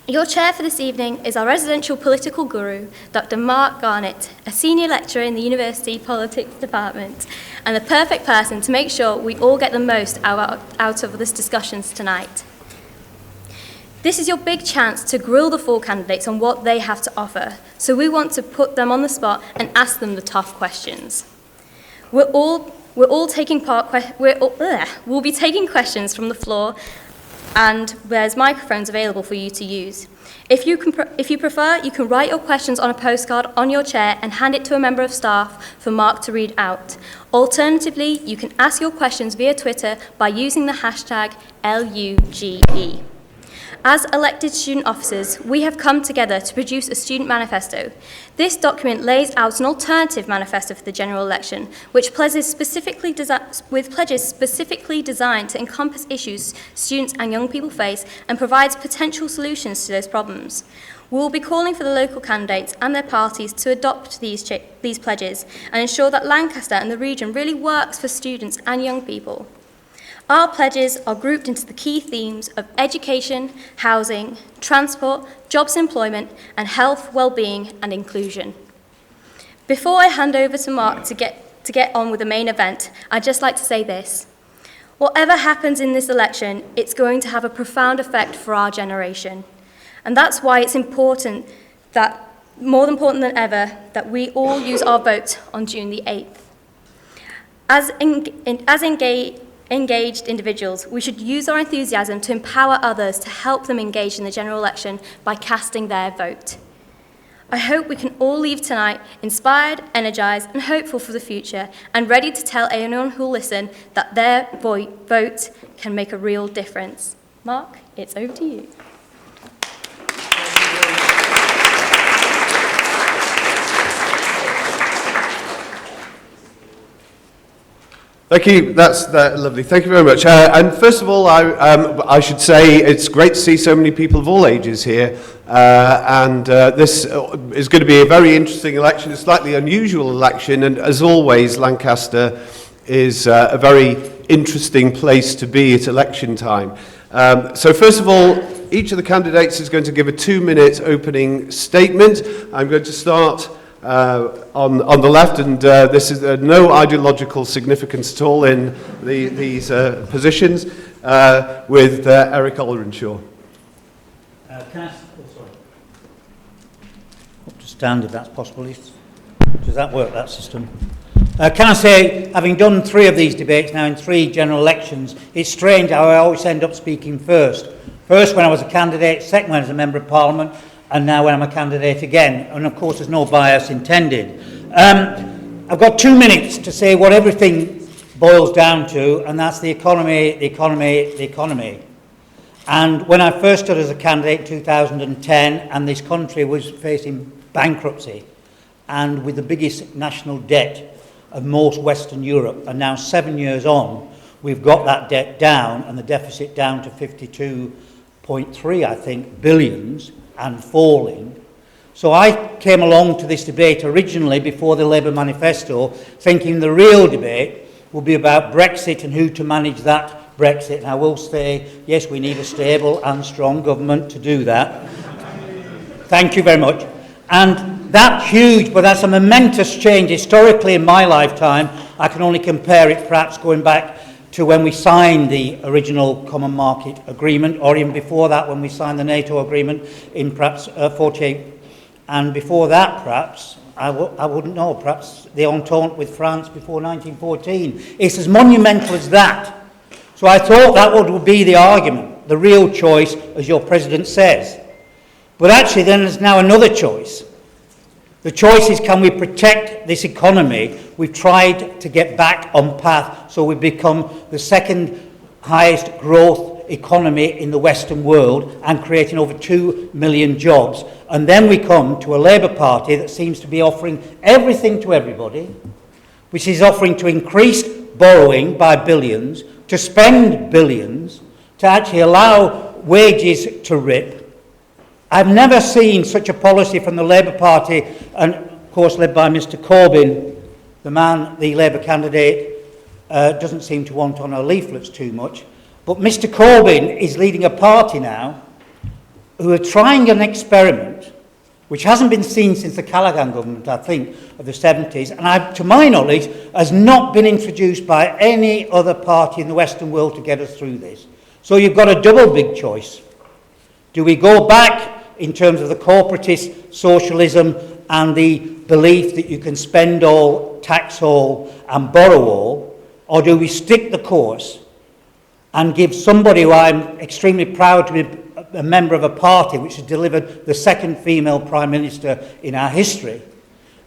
Your chair for this evening is our residential political guru, Dr. Mark Garnett, a senior lecturer in the University Politics Department, and the perfect person to make sure we all get the most out of this discussions tonight. This is your big chance to grill the four candidates on what they have to offer, so we want to put them on the spot and ask them the tough questions. We'll be taking questions from the floor, and there's microphones available for you to use. If you prefer, you can write your questions on a postcard on your chair and hand it to a member of staff for Mark to read out. Alternatively, you can ask your questions via Twitter by using the hashtag #LUGE. As elected student officers, we have come together to produce a student manifesto. This document lays out an alternative manifesto for the general election, with pledges specifically designed to encompass issues students and young people face and provides potential solutions to those problems. We will be calling for the local candidates and their parties to adopt these pledges and ensure that Lancaster and the region really works for students and young people. Our pledges are grouped into the key themes of education, housing, transport, jobs and employment, and health, well-being and inclusion. Before I hand over to Mark to get on with the main event, I'd just like to say this. Whatever happens in this election, it's going to have a profound effect for our generation. And that's why it's important that, more important than ever, that we all use our vote on June the 8th. As engaged individuals, we should use our enthusiasm to empower others to help them engage in the general election by casting their vote. I hope we can all leave tonight inspired, energised and hopeful for the future and ready to tell anyone who will listen that their vote can make a real difference. Mark, it's over to you. Thank you. That's lovely. Thank you very much. And first of all, I should say it's great to see so many people of all ages here. This is going to be a very interesting election, a slightly unusual election. And as always, Lancaster is a very interesting place to be at election time. So first of all, each of the candidates is going to give a 2-minute opening statement. I'm going to start on the left, and this is no ideological significance at all in these positions, with Eric Olrenshaw. Can I, up to stand if that's possible. Does that work, that system? Can I say, having done 3 of these debates now in 3 general elections, it's strange how I always end up speaking first. First when I was a candidate, second when I was a Member of Parliament, and now when I'm a candidate again. And of course there's no bias intended. I've got 2 minutes to say what everything boils down to, and that's the economy, the economy, the economy. And when I first stood as a candidate in 2010, and this country was facing bankruptcy, and with the biggest national debt of most Western Europe, and now 7 years on, we've got that debt down, and the deficit down to 52.3, I think, billions, and falling. So I came along to this debate originally before the Labour manifesto, thinking the real debate will be about Brexit and who to manage that Brexit. And I will say, yes, we need a stable and strong government to do that. Thank you very much. And that's huge, but that's a momentous change historically in my lifetime. I can only compare it perhaps going back to when we signed the original Common Market Agreement, or even before that when we signed the NATO agreement in perhaps 48. And before that, perhaps, I wouldn't know, perhaps the Entente with France before 1914. It's as monumental as that. So I thought that would be the argument, the real choice, as your President says. But actually then there's now another choice. The choice is, can we protect this economy? We've tried to get back on path, so we've become the second highest growth economy in the Western world and creating over 2 million jobs. And then we come to a Labour Party that seems to be offering everything to everybody, which is offering to increase borrowing by billions, to spend billions, to actually allow wages to rip. I've never seen such a policy from the Labour Party, and of course led by Mr Corbyn, the man, the Labour candidate, doesn't seem to want on our leaflets too much. But Mr Corbyn is leading a party now who are trying an experiment which hasn't been seen since the Callaghan government, I think, of the 70s, and to my knowledge, has not been introduced by any other party in the Western world to get us through this. So you've got a double big choice. Do we go back in terms of the corporatist socialism and the belief that you can spend all, tax all, and borrow all, or do we stick the course and give somebody who I'm extremely proud to be a member of a party which has delivered the second female Prime Minister in our history,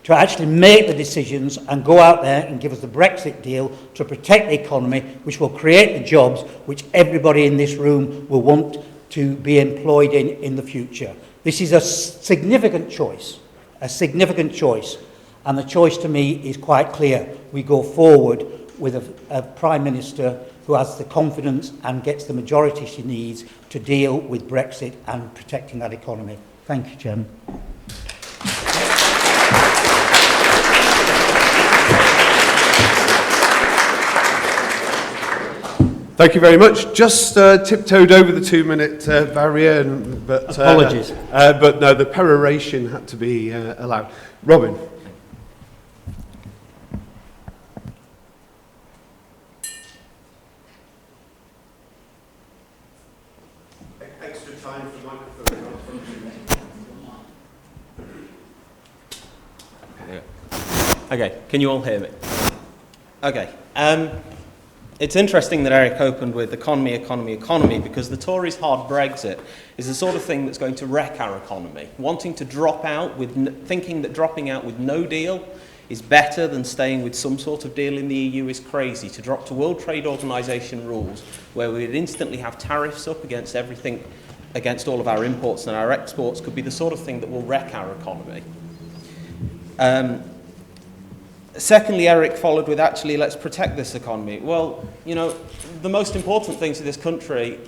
to actually make the decisions and go out there and give us the Brexit deal to protect the economy, which will create the jobs which everybody in this room will want to be employed in the future. This is a significant choice, and the choice to me is quite clear. We go forward with a Prime Minister who has the confidence and gets the majority she needs to deal with Brexit and protecting that economy. Thank you, Chairman. Thank you very much. Just tiptoed over the 2-minute barrier, but apologies. But no, the peroration had to be allowed. Robin. Extra time for microphone. Okay, can you all hear me? Okay. It's interesting that Eric opened with economy, economy, economy, because the Tories' hard Brexit is the sort of thing that's going to wreck our economy. Wanting to drop out, thinking that dropping out with no deal is better than staying with some sort of deal in the EU is crazy. To drop to World Trade Organization rules, where we would instantly have tariffs up against everything, against all of our imports and our exports, could be the sort of thing that will wreck our economy. Secondly, Eric followed with, actually, let's protect this economy. Well, you know, the most important thing to this country,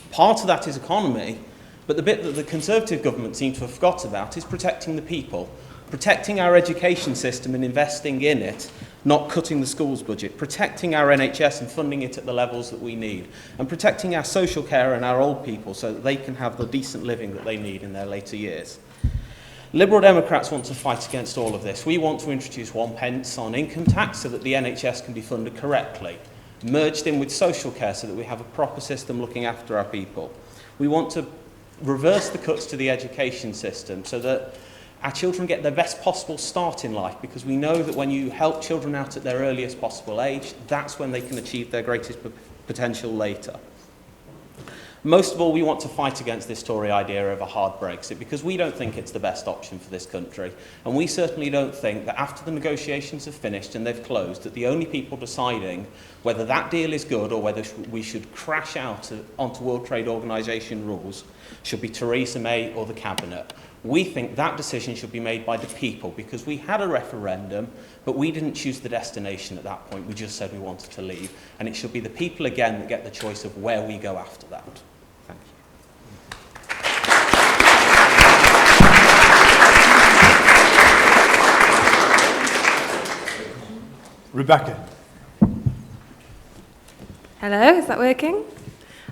part of that is economy, but the bit that the Conservative government seem to have forgot about is protecting the people, protecting our education system and investing in it, not cutting the schools budget, protecting our NHS and funding it at the levels that we need, and protecting our social care and our old people so that they can have the decent living that they need in their later years. Liberal Democrats want to fight against all of this. We want to introduce 1 pence on income tax so that the NHS can be funded correctly, merged in with social care so that we have a proper system looking after our people. We want to reverse the cuts to the education system so that our children get their best possible start in life, because we know that when you help children out at their earliest possible age, that's when they can achieve their greatest potential later. Most of all, we want to fight against this Tory idea of a hard Brexit, because we don't think it's the best option for this country. And we certainly don't think that after the negotiations have finished and they've closed, that the only people deciding whether that deal is good or whether we should crash out onto World Trade Organization rules should be Theresa May or the Cabinet. We think that decision should be made by the people, because we had a referendum, but we didn't choose the destination at that point. We just said we wanted to leave. And it should be the people again that get the choice of where we go after that. Thank you. Rebecca. Hello, is that working?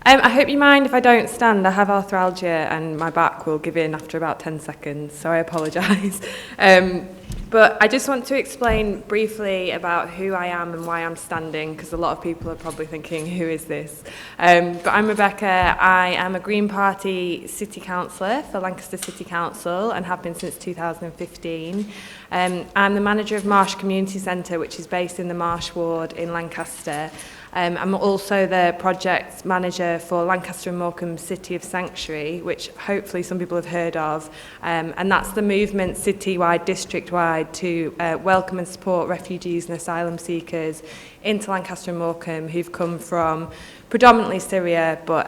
I hope you mind if I don't stand. I have arthralgia and my back will give in after about 10 seconds, so I apologise. But I just want to explain briefly about who I am and why I'm standing, because a lot of people are probably thinking, who is this? But I'm Rebecca. I am a Green Party City Councillor for Lancaster City Council and have been since 2015. I'm the manager of Marsh Community Centre, which is based in the Marsh Ward in Lancaster. I'm also the project manager for Lancaster and Morecambe City of Sanctuary, which hopefully some people have heard of, and that's the movement citywide, district-wide to welcome and support refugees and asylum seekers into Lancaster and Morecambe who've come from predominantly Syria, but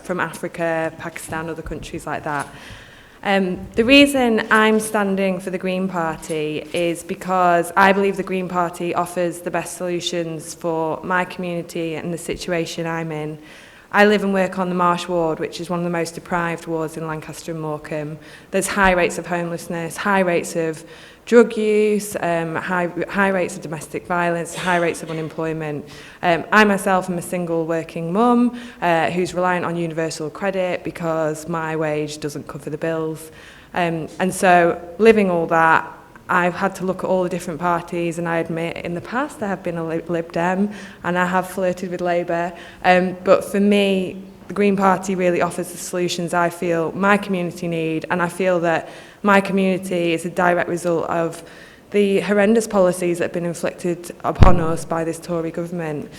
from Africa, Pakistan, other countries like that. The reason I'm standing for the Green Party is because I believe the Green Party offers the best solutions for my community and the situation I'm in. I live and work on the Marsh ward, which is one of the most deprived wards in Lancaster and Morecambe. There's high rates of homelessness, high rates of drug use, high rates of domestic violence, high rates of unemployment. I myself am a single working mum who's reliant on universal credit because my wage doesn't cover the bills. And so living all that, I've had to look at all the different parties, and I admit in the past I have been a Lib Dem and I have flirted with Labour. But for me, the Green Party really offers the solutions I feel my community need, and I feel that my community is a direct result of the horrendous policies that have been inflicted upon us by this Tory government.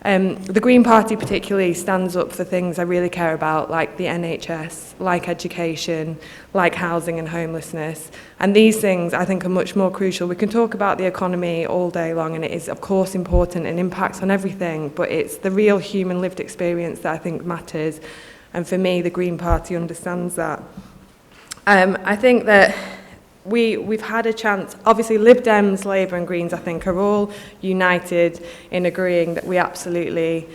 The Green Party particularly stands up for things I really care about, like the NHS, like education, like housing and homelessness. And these things I think are much more crucial. We can talk about the economy all day long, and it is of course important and impacts on everything, but it's the real human lived experience that I think matters. And for me, the Green Party understands that. I think that we've had a chance. Obviously, Lib Dems, Labour and Greens, I think, are all united in agreeing that we absolutely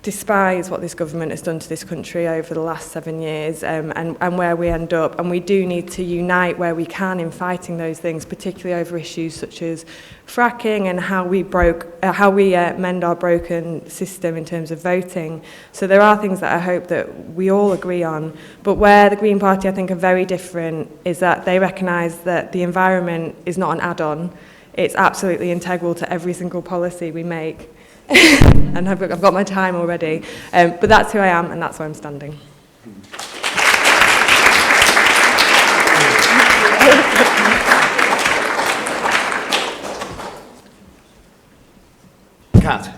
despise what this government has done to this country over the last 7 years, and where we end up. And we do need to unite where we can in fighting those things, particularly over issues such as fracking and how we mend our broken system in terms of voting. So there are things that I hope that we all agree on. But where the Green Party, I think, are very different is that they recognise that the environment is not an add-on. It's absolutely integral to every single policy we make. And I've got my time already. But that's who I am, and that's where I'm standing. Kat.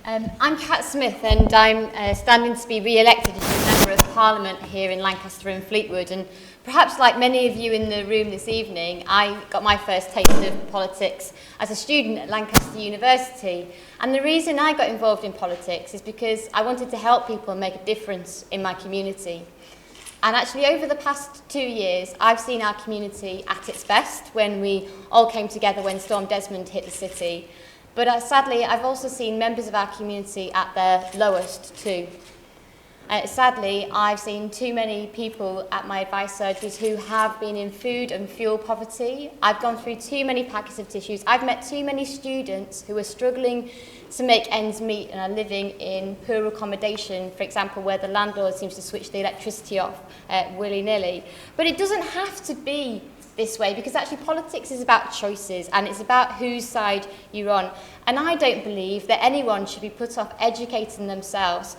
I'm Kat Smith, and I'm standing to be re-elected as a Member of Parliament here in Lancaster and Fleetwood. And perhaps like many of you in the room this evening, I got my first taste of politics as a student at Lancaster University. And the reason I got involved in politics is because I wanted to help people and make a difference in my community. And actually, over the past 2 years, I've seen our community at its best when we all came together when Storm Desmond hit the city. But sadly, I've also seen members of our community at their lowest too. Sadly, I've seen too many people at my advice surgeries who have been in food and fuel poverty. I've gone through too many packets of tissues. I've met too many students who are struggling to make ends meet and are living in poor accommodation, for example, where the landlord seems to switch the electricity off willy-nilly. But it doesn't have to be this way, because actually politics is about choices, and it's about whose side you're on. And I don't believe that anyone should be put off educating themselves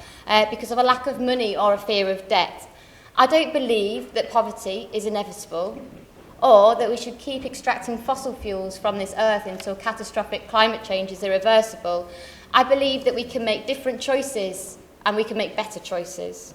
because of a lack of money or a fear of debt. I don't believe that poverty is inevitable, or that we should keep extracting fossil fuels from this earth until catastrophic climate change is irreversible. I believe that we can make different choices, and we can make better choices.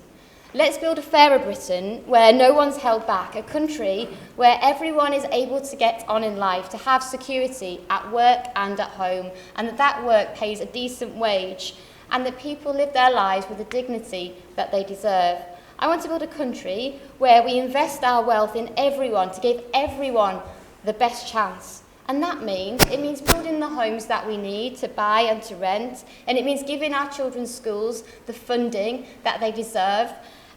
Let's build a fairer Britain where no one's held back, a country where everyone is able to get on in life, to have security at work and at home, and that work pays a decent wage, and that people live their lives with the dignity that they deserve. I want to build a country where we invest our wealth in everyone, to give everyone the best chance. And that means, it means building the homes that we need to buy and to rent, and it means giving our children's schools the funding that they deserve.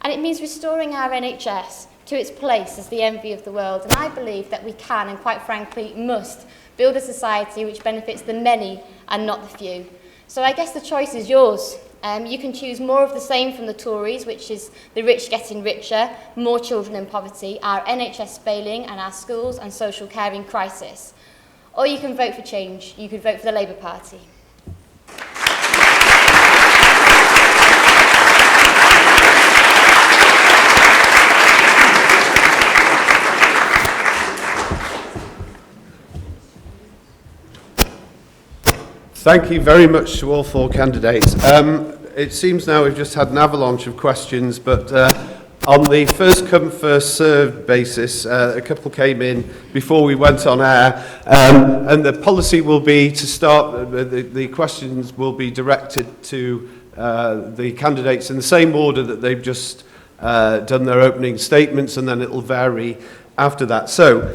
And it means restoring our NHS to its place as the envy of the world. And I believe that we can, and quite frankly must, build a society which benefits the many and not the few. So I guess the choice is yours. You can choose more of the same from the Tories, which is the rich getting richer, more children in poverty, our NHS failing, and our schools and social care in crisis. Or you can vote for change. You could vote for the Labour Party. Thank you very much to all four candidates. It seems now we've just had an avalanche of questions, but on the first come, first served basis, a couple came in before we went on air, and the policy will be to start, the questions will be directed to the candidates in the same order that they've just done their opening statements, and then it'll vary after that. So,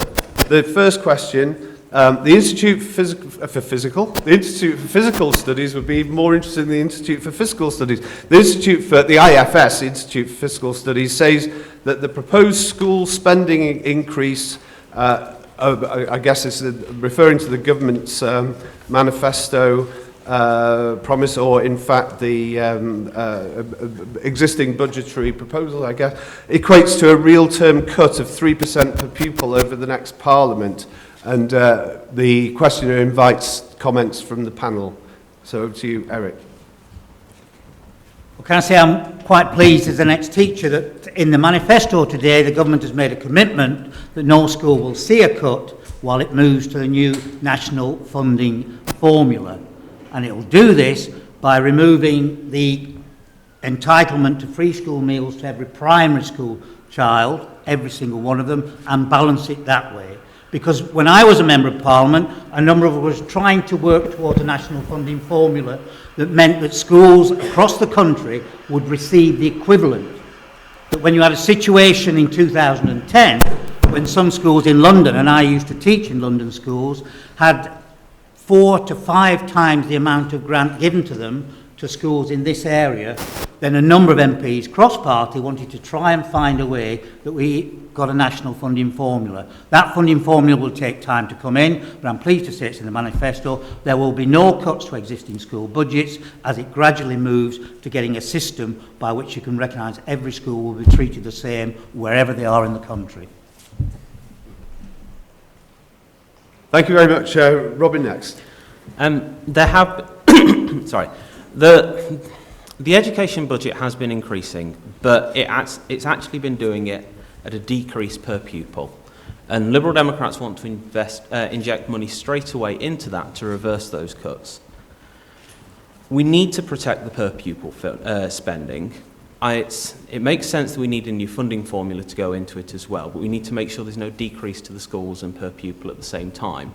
the first question, The Institute for Physical Studies would be more interested in the Institute for Fiscal Studies. The IFS, Institute for Fiscal Studies, says that the proposed school spending increase, I guess it's referring to the government's manifesto promise, or in fact the existing budgetary proposal, I guess, equates to a real term cut of 3% per pupil over the next Parliament. And the questioner invites comments from the panel. So over to you, Eric. Well, can I say I'm quite pleased as an ex-teacher that in the manifesto today the government has made a commitment that no school will see a cut while it moves to the new national funding formula. And it will do this by removing the entitlement to free school meals to every primary school child, every single one of them, and balance it that way. Because when I was a Member of Parliament, a number of us were trying to work towards a national funding formula that meant that schools across the country would receive the equivalent. That when you had a situation in 2010, when some schools in London, and I used to teach in London schools, had 4 to 5 times the amount of grant given to them to schools in this area, then a number of MPs, cross-party, wanted to try and find a way that we got a national funding formula. That funding formula will take time to come in, but I'm pleased to say it's in the manifesto. There will be no cuts to existing school budgets as it gradually moves to getting a system by which you can recognise every school will be treated the same wherever they are in the country. Thank you very much. Robin, next. There have, sorry, the education budget has been increasing, but it's actually been doing it at a decrease per pupil. And Liberal Democrats want to inject money straight away into that to reverse those cuts. We need to protect the per pupil spending. It makes sense that we need a new funding formula to go into it as well, but we need to make sure there's no decrease to the schools and per pupil at the same time.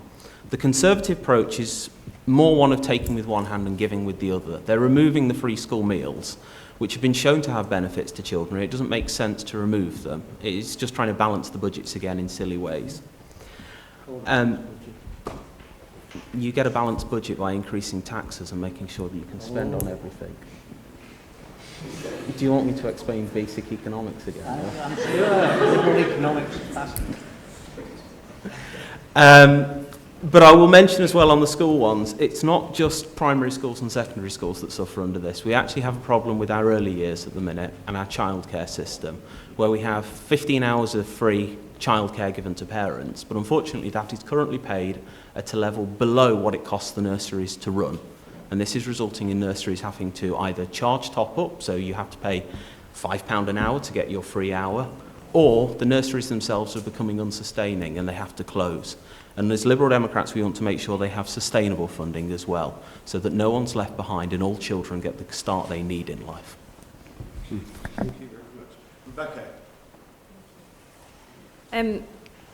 The Conservative approach is more one of taking with one hand and giving with the other. They're removing the free school meals, which have been shown to have benefits to children. It doesn't make sense to remove them. It's just trying to balance the budgets again in silly ways. You get a balanced budget by increasing taxes and making sure that you can spend on everything. Do you want me to explain basic economics again? I'm sure liberal economics is fascinating. But I will mention as well on the school ones, it's not just primary schools and secondary schools that suffer under this. We actually have a problem with our early years at the minute and our childcare system, where we have 15 hours of free childcare given to parents, but unfortunately that is currently paid at a level below what it costs the nurseries to run. And this is resulting in nurseries having to either charge top up, so you have to pay £5 an hour to get your free hour, or the nurseries themselves are becoming unsustaining and they have to close. And as Liberal Democrats, we want to make sure they have sustainable funding as well, so that no one's left behind and all children get the start they need in life. Thank you very much. Rebecca.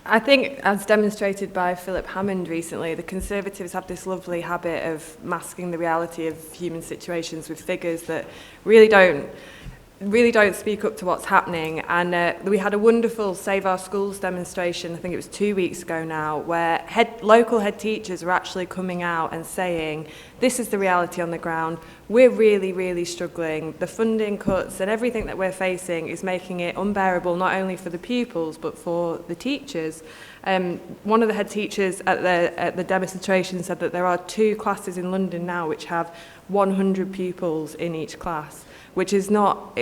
I think, as demonstrated by Philip Hammond recently, the Conservatives have this lovely habit of masking the reality of human situations with figures that really don't speak up to what's happening. And we had a wonderful Save Our Schools demonstration, I think it was 2 weeks ago now, where local head teachers were actually coming out and saying, this is the reality on the ground, we're really, really struggling. The funding cuts and everything that we're facing is making it unbearable, not only for the pupils, but for the teachers. One of the head teachers at the demonstration said that there are 2 classes in London now which have 100 pupils in each class, which is not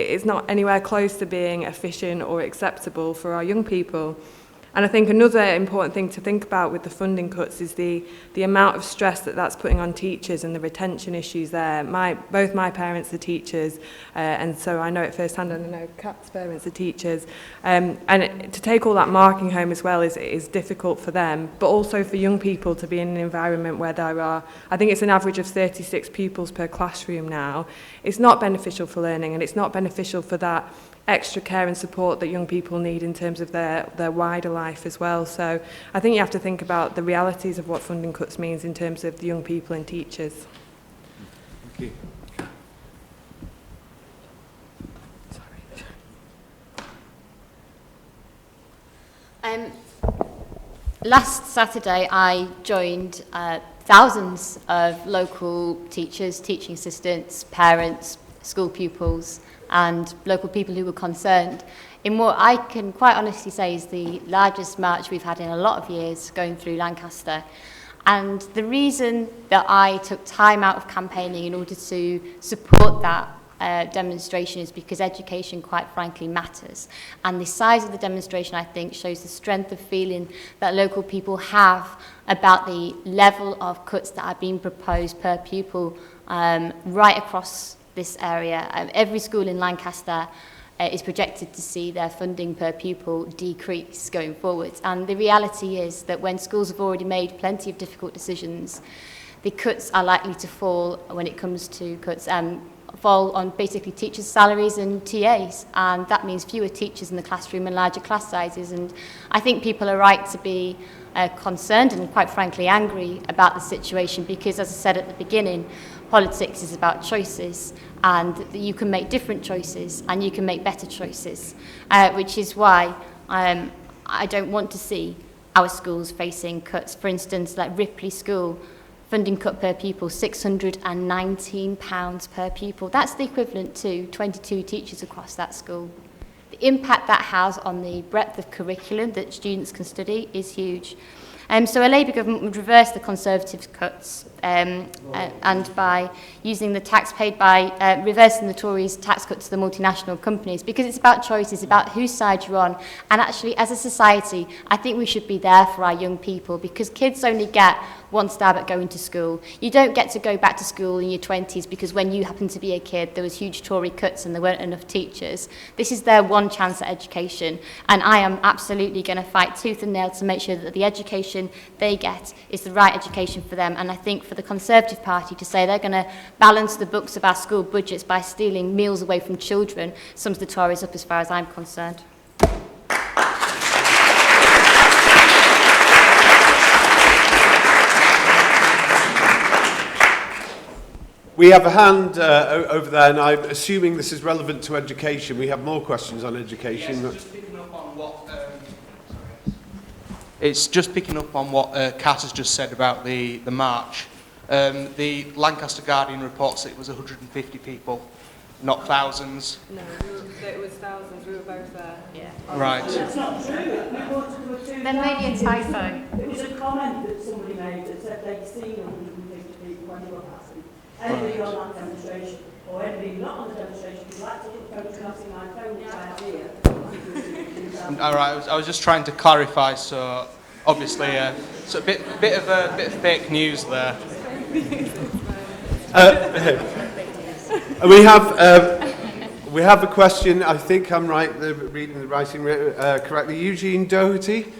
anywhere close to being efficient or acceptable for our young people. And I think another important thing to think about with the funding cuts is the amount of stress that's putting on teachers and the retention issues there. Both my parents are teachers, and so I know it firsthand, and I know Kat's parents are teachers. And to take all that marking home as well is difficult for them, but also for young people to be in an environment where there are, I think it's an average of 36 pupils per classroom now. It's not beneficial for learning, and it's not beneficial for that extra care and support that young people need in terms of their wider life as well. So I think you have to think about the realities of what funding cuts means in terms of the young people and teachers. Thank you. last Saturday I joined thousands of local teachers, teaching assistants, parents, school pupils and local people who were concerned in what I can quite honestly say is the largest march we've had in a lot of years going through Lancaster. And the reason that I took time out of campaigning in order to support that demonstration is because education, quite frankly, matters. And the size of the demonstration, I think, shows the strength of feeling that local people have about the level of cuts that are being proposed per pupil right across this area. Every school in Lancaster is projected to see their funding per pupil decrease going forward. And the reality is that when schools have already made plenty of difficult decisions, the cuts are likely to fall when it comes to cuts, fall on basically teachers' salaries and TAs. And that means fewer teachers in the classroom and larger class sizes. And I think people are right to be concerned and quite frankly angry about the situation because, as I said at the beginning, politics is about choices, and you can make different choices and you can make better choices, which is why I don't want to see our schools facing cuts. For instance, like Ripley School, funding cut per pupil, £619 per pupil. That's the equivalent to 22 teachers across that school. The impact that has on the breadth of curriculum that students can study is huge. So a Labour government would reverse the Conservative cuts and by using the tax paid by reversing the Tories' tax cut to the multinational companies, because it's about choice, it's about whose side you're on. And actually, as a society, I think we should be there for our young people, because kids only get one stab at going to school. You don't get to go back to school in your 20s because when you happened to be a kid, there was huge Tory cuts and there weren't enough teachers. This is their one chance at education, and I am absolutely going to fight tooth and nail to make sure that the education they get is the right education for them. And I think for the Conservative Party to say they're going to balance the books of our school budgets by stealing meals away from children sums the Tories up as far as I'm concerned. We have a hand over there, and I'm assuming this is relevant to education. We have more questions on education. Yes, just picking up on what... It's just picking up on what Kat has just said about the march. The Lancaster Guardian reports that it was 150 people, not thousands. No, it was thousands. We were both there. Yeah. Right. That's not true. There may be a typo. It was a comment that somebody made that said they'd seen 150 people when they were passing. Anybody on that demonstration, or anybody not on the demonstration, who'd like to look photographs in my phone, which I have here. All right. I was just trying to clarify. So obviously, so a bit of fake news there. We have a question. I think I'm right. Reading the writing correctly. Eugene Doherty,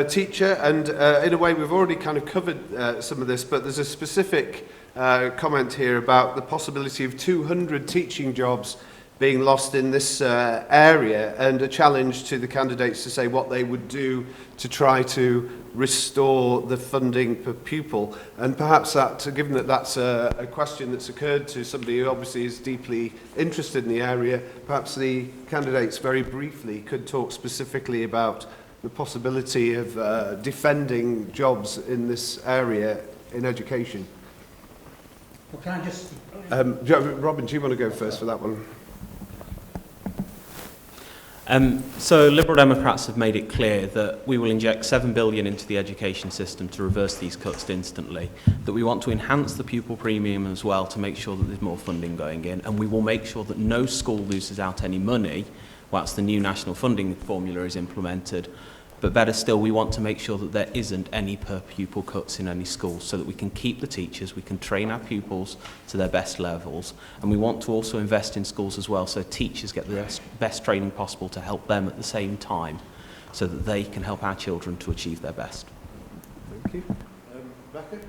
teacher, and in a way we've already kind of covered some of this, but there's a specific comment here about the possibility of 200 teaching jobs being lost in this area, and a challenge to the candidates to say what they would do to try to restore the funding per pupil. And perhaps that, given that that's a question that's occurred to somebody who obviously is deeply interested in the area, perhaps the candidates very briefly could talk specifically about the possibility of defending jobs in this area in education. Well, can I just... Robin, do you want to go first for that one? So Liberal Democrats have made it clear that we will inject £7 billion into the education system to reverse these cuts instantly, that we want to enhance the pupil premium as well to make sure that there's more funding going in, and we will make sure that no school loses out any money whilst the new national funding formula is implemented. But better still, we want to make sure that there isn't any per pupil cuts in any school, so that we can keep the teachers, we can train our pupils to their best levels, and we want to also invest in schools as well so teachers get the best training possible to help them at the same time, so that they can help our children to achieve their best. Thank you. Rebecca?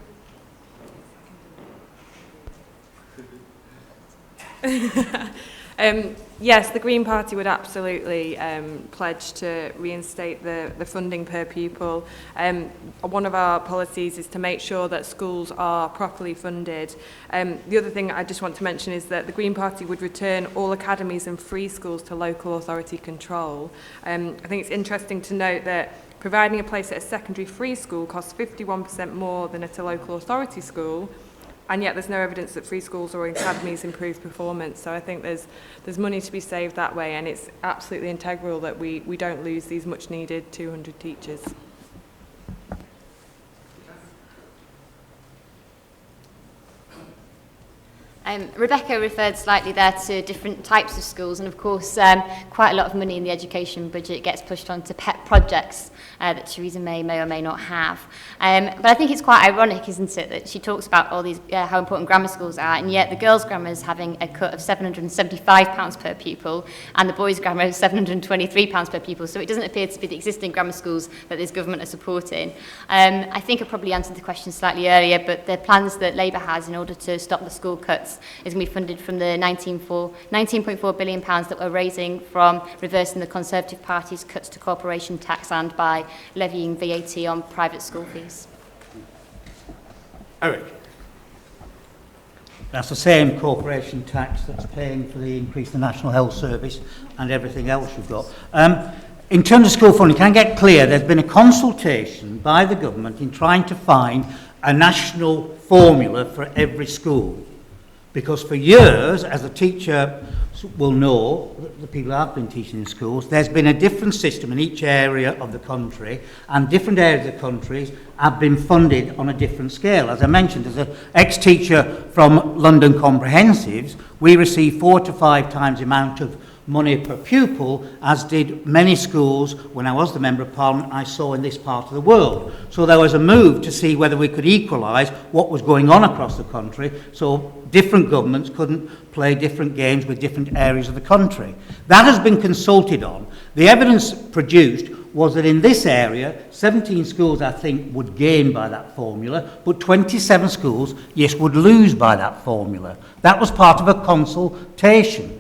Yes, the Green Party would absolutely pledge to reinstate the funding per pupil. One of our policies is to make sure that schools are properly funded. The other thing I just want to mention is that the Green Party would return all academies and free schools to local authority control. I think it's interesting to note that providing a place at a secondary free school costs 51% more than at a local authority school, and yet there's no evidence that free schools or academies improve performance. So I think there's money to be saved that way, and it's absolutely integral that we don't lose these much needed 200 teachers. Rebecca referred slightly there to different types of schools, and of course quite a lot of money in the education budget gets pushed onto pet projects that Theresa May or may not have. But I think it's quite ironic, isn't it, that she talks about all these how important grammar schools are, and yet the girls' grammar is having a cut of £775 per pupil, and the boys' grammar is £723 per pupil. So it doesn't appear to be the existing grammar schools that this government are supporting. I think I probably answered the question slightly earlier, but the plans that Labour has in order to stop the school cuts is going to be funded from the £19.4 billion that we're raising from reversing the Conservative Party's cuts to corporation tax and by levying VAT on private school fees. Eric. That's the same corporation tax that's paying for the increase in the National Health Service and everything else you've got. In terms of school funding, can I get clear? There's been a consultation by the government in trying to find a national formula for every school. Because for years, as a teacher will know, the people I've been teaching in schools, there's been a different system in each area of the country, and different areas of the countries have been funded on a different scale. As I mentioned, as an ex-teacher from London Comprehensives, we receive 4 to 5 times the amount of money per pupil, as did many schools when I was the Member of Parliament I saw in this part of the world. So there was a move to see whether we could equalise what was going on across the country, so different governments couldn't play different games with different areas of the country. That has been consulted on. The evidence produced was that in this area, 17 schools, I think, would gain by that formula, but 27 schools, yes, would lose by that formula. That was part of a consultation.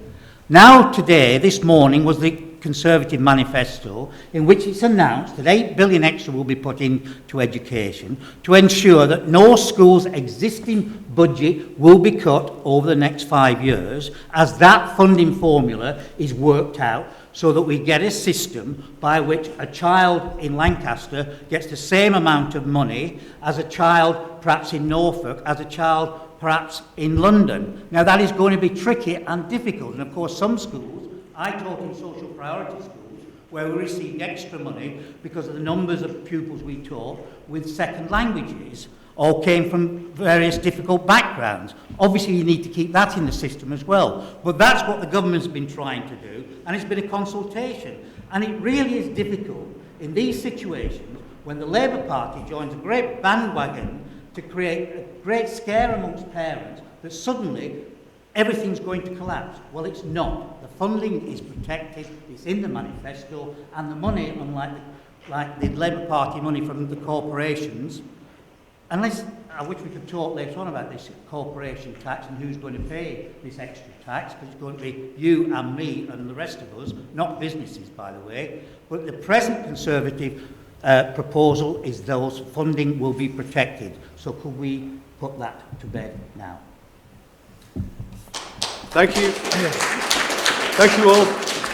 Now, today, this morning, was the Conservative manifesto in which it's announced that 8 billion extra will be put into education to ensure that no school's existing budget will be cut over the next 5 years, as that funding formula is worked out, so that we get a system by which a child in Lancaster gets the same amount of money as a child perhaps in Norfolk, as a child perhaps in London. Now that is going to be tricky and difficult, and of course some schools, I taught in social priority schools where we received extra money because of the numbers of pupils we taught with second languages, all came from various difficult backgrounds. Obviously you need to keep that in the system as well, but that's what the government's been trying to do, and it's been a consultation, and it really is difficult in these situations when the Labour Party joins a great bandwagon to create a great scare amongst parents that suddenly everything's going to collapse. Well, it's not. The funding is protected, it's in the manifesto, and the money, unlike the Labour Party money from the corporations, unless, I wish we could talk later on about this corporation tax and who's going to pay this extra tax, because it's going to be you and me and the rest of us, not businesses, by the way. But the present Conservative proposal is those funding will be protected. So could we put that to bed now? Thank you. Thank you all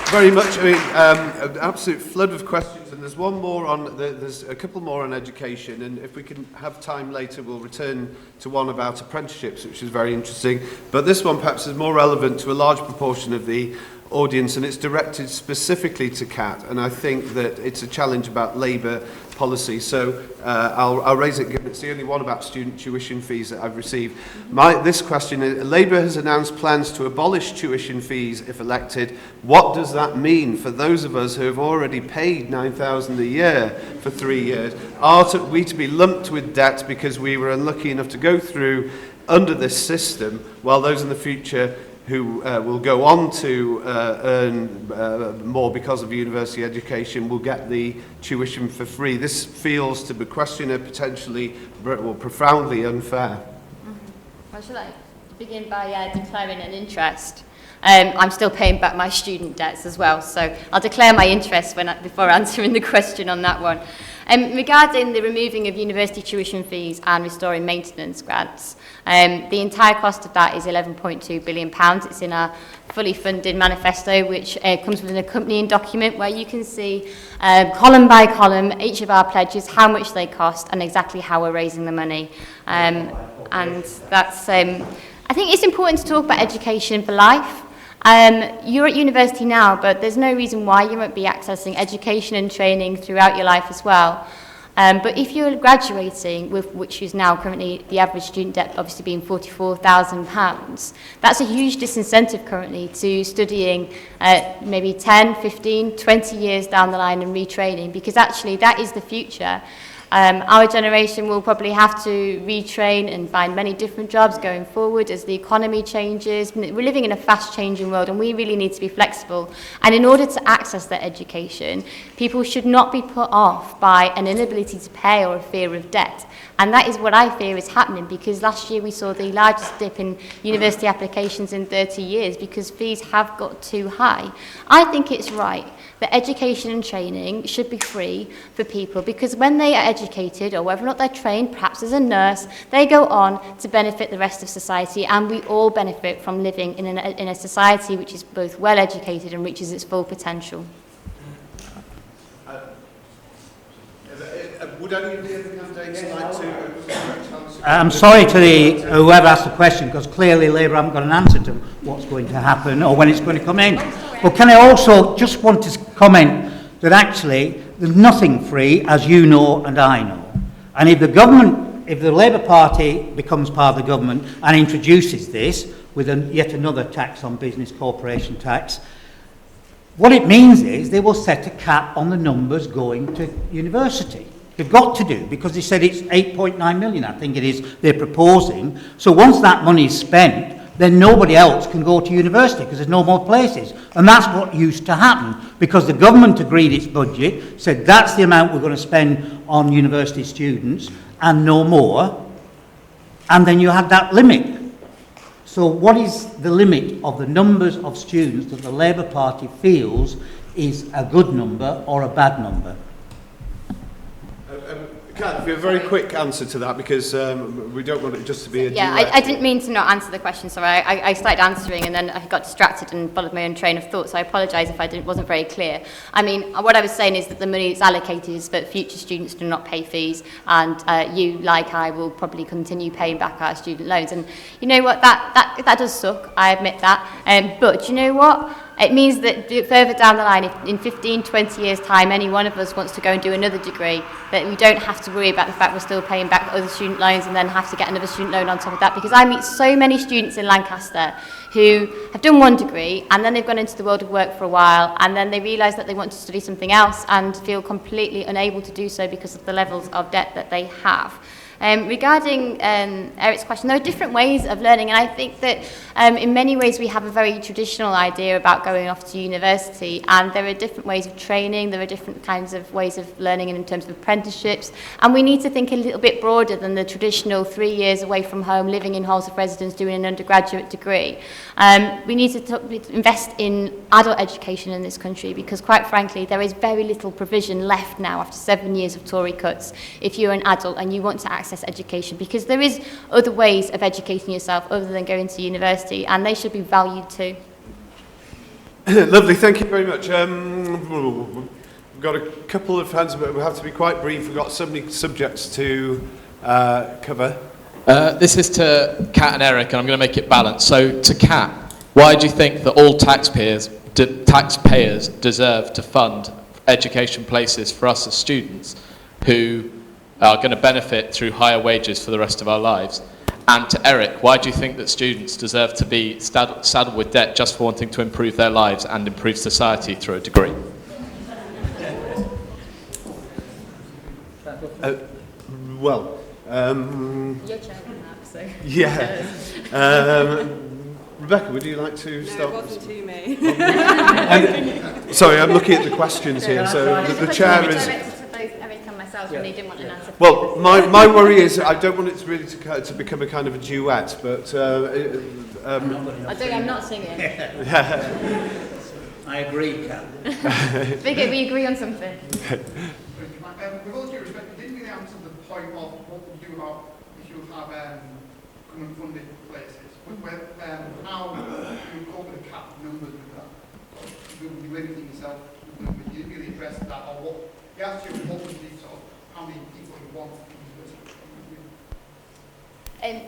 very much. I mean, an absolute flood of questions, and there's one more on. There's a couple more on education, and if we can have time later, we'll return to one about apprenticeships, which is very interesting. But this one perhaps is more relevant to a large proportion of the audience, and it's directed specifically to Kat, and I think that it's a challenge about Labour policy. So I'll raise it, given it's the only one about student tuition fees that I've received. This question is, Labour has announced plans to abolish tuition fees if elected. What does that mean for those of us who have already paid £9,000 a year for 3 years? Are we to be lumped with debt because we were unlucky enough to go through under this system, while those in the future who will go on to earn more because of university education will get the tuition for free? This feels to be questioner potentially or profoundly unfair. Well, shall I begin by declaring an interest? I'm still paying back my student debts as well, so I'll declare my interest before answering the question on that one. Regarding the removing of university tuition fees and restoring maintenance grants, the entire cost of that is £11.2 billion. It's in our fully funded manifesto, which comes with an accompanying document where you can see column by column each of our pledges, how much they cost and exactly how we're raising the money. And that's, I think it's important to talk about education for life. You're at university now, but there's no reason why you won't be accessing education and training throughout your life as well. But if you're graduating, which is now currently the average student debt obviously being £44,000, that's a huge disincentive currently to studying maybe 10, 15, 20 years down the line and retraining, because actually that is the future. Our generation will probably have to retrain and find many different jobs going forward as the economy changes. We're living in a fast-changing world, and we really need to be flexible. And in order to access that education, people should not be put off by an inability to pay or a fear of debt. And that is what I fear is happening, because last year we saw the largest dip in university applications in 30 years because fees have got too high. I think it's right that education and training should be free for people, because when they are educated, or whether or not they're trained, perhaps as a nurse, they go on to benefit the rest of society, and we all benefit from living in a society which is both well educated and reaches its full potential. Would any of the other candidates like to... I'm sorry to whoever asked the question, because clearly Labour haven't got an answer to what's going to happen or when it's going to come in. But can I also just want to comment that actually there's nothing free, as you know and I know. And if the Labour Party becomes part of the government and introduces this with yet another tax on business corporation tax, what it means is they will set a cap on the numbers going to university. They've got to do, because they said it's 8.9 million, I think it is, they're proposing. So once that money is spent, then nobody else can go to university because there's no more places. And that's what used to happen, because the government agreed its budget, said that's the amount we're going to spend on university students and no more. And then you had that limit. So what is the limit of the numbers of students that the Labour Party feels is a good number or a bad number? Kat, a very quick answer to that, because we don't want it just to be a Yeah, duet. I didn't mean to not answer the question, sorry. I started answering and then I got distracted and followed my own train of thought, so I apologise if I wasn't very clear. I mean, what I was saying is that the money that's allocated is that future students do not pay fees, and you, like I, will probably continue paying back our student loans. And you know what, that does suck, I admit that. But you know what? It means that further down the line, if in 15, 20 years' time, any one of us wants to go and do another degree, that we don't have to worry about the fact we're still paying back other student loans and then have to get another student loan on top of that. Because I meet so many students in Lancaster who have done one degree and then they've gone into the world of work for a while and then they realise that they want to study something else and feel completely unable to do so because of the levels of debt that they have. Regarding Eric's question, there are different ways of learning, and I think that in many ways we have a very traditional idea about going off to university, and there are different ways of training, there are different kinds of ways of learning in terms of apprenticeships, and we need to think a little bit broader than the traditional 3 years away from home, living in halls of residence, doing an undergraduate degree. We need to invest in adult education in this country, because quite frankly there is very little provision left now after 7 years of Tory cuts if you're an adult and you want to access education, because there is other ways of educating yourself other than going to university, and they should be valued too. Lovely, thank you very much. We've got a couple of hands, but we have to be quite brief. We've got so many subjects to cover. This is to Kat and Eric, and I'm going to make it balanced. So to Kat, why do you think that all taxpayers deserve to fund education places for us as students who are going to benefit through higher wages for the rest of our lives? And to Eric, why do you think that students deserve to be saddled with debt just for wanting to improve their lives and improve society through a degree? Well, Your chair can have, so. yeah. Rebecca, would you like to start? No, it wasn't to me. Sorry, I'm looking at the questions here. So the chair is... When they didn't want an answer. Well, my worry is I don't want it to really to become a kind of a duet, but... I'm not singing. I agree, Kat. Bigger, we agree on something. With all due respect, you didn't really answer the point of what we do about if you have government funded places. How you cope with the cap numbers with that? You will be limiting yourself. You didn't really address that, or what? You asked you what would be sort of how many people you want.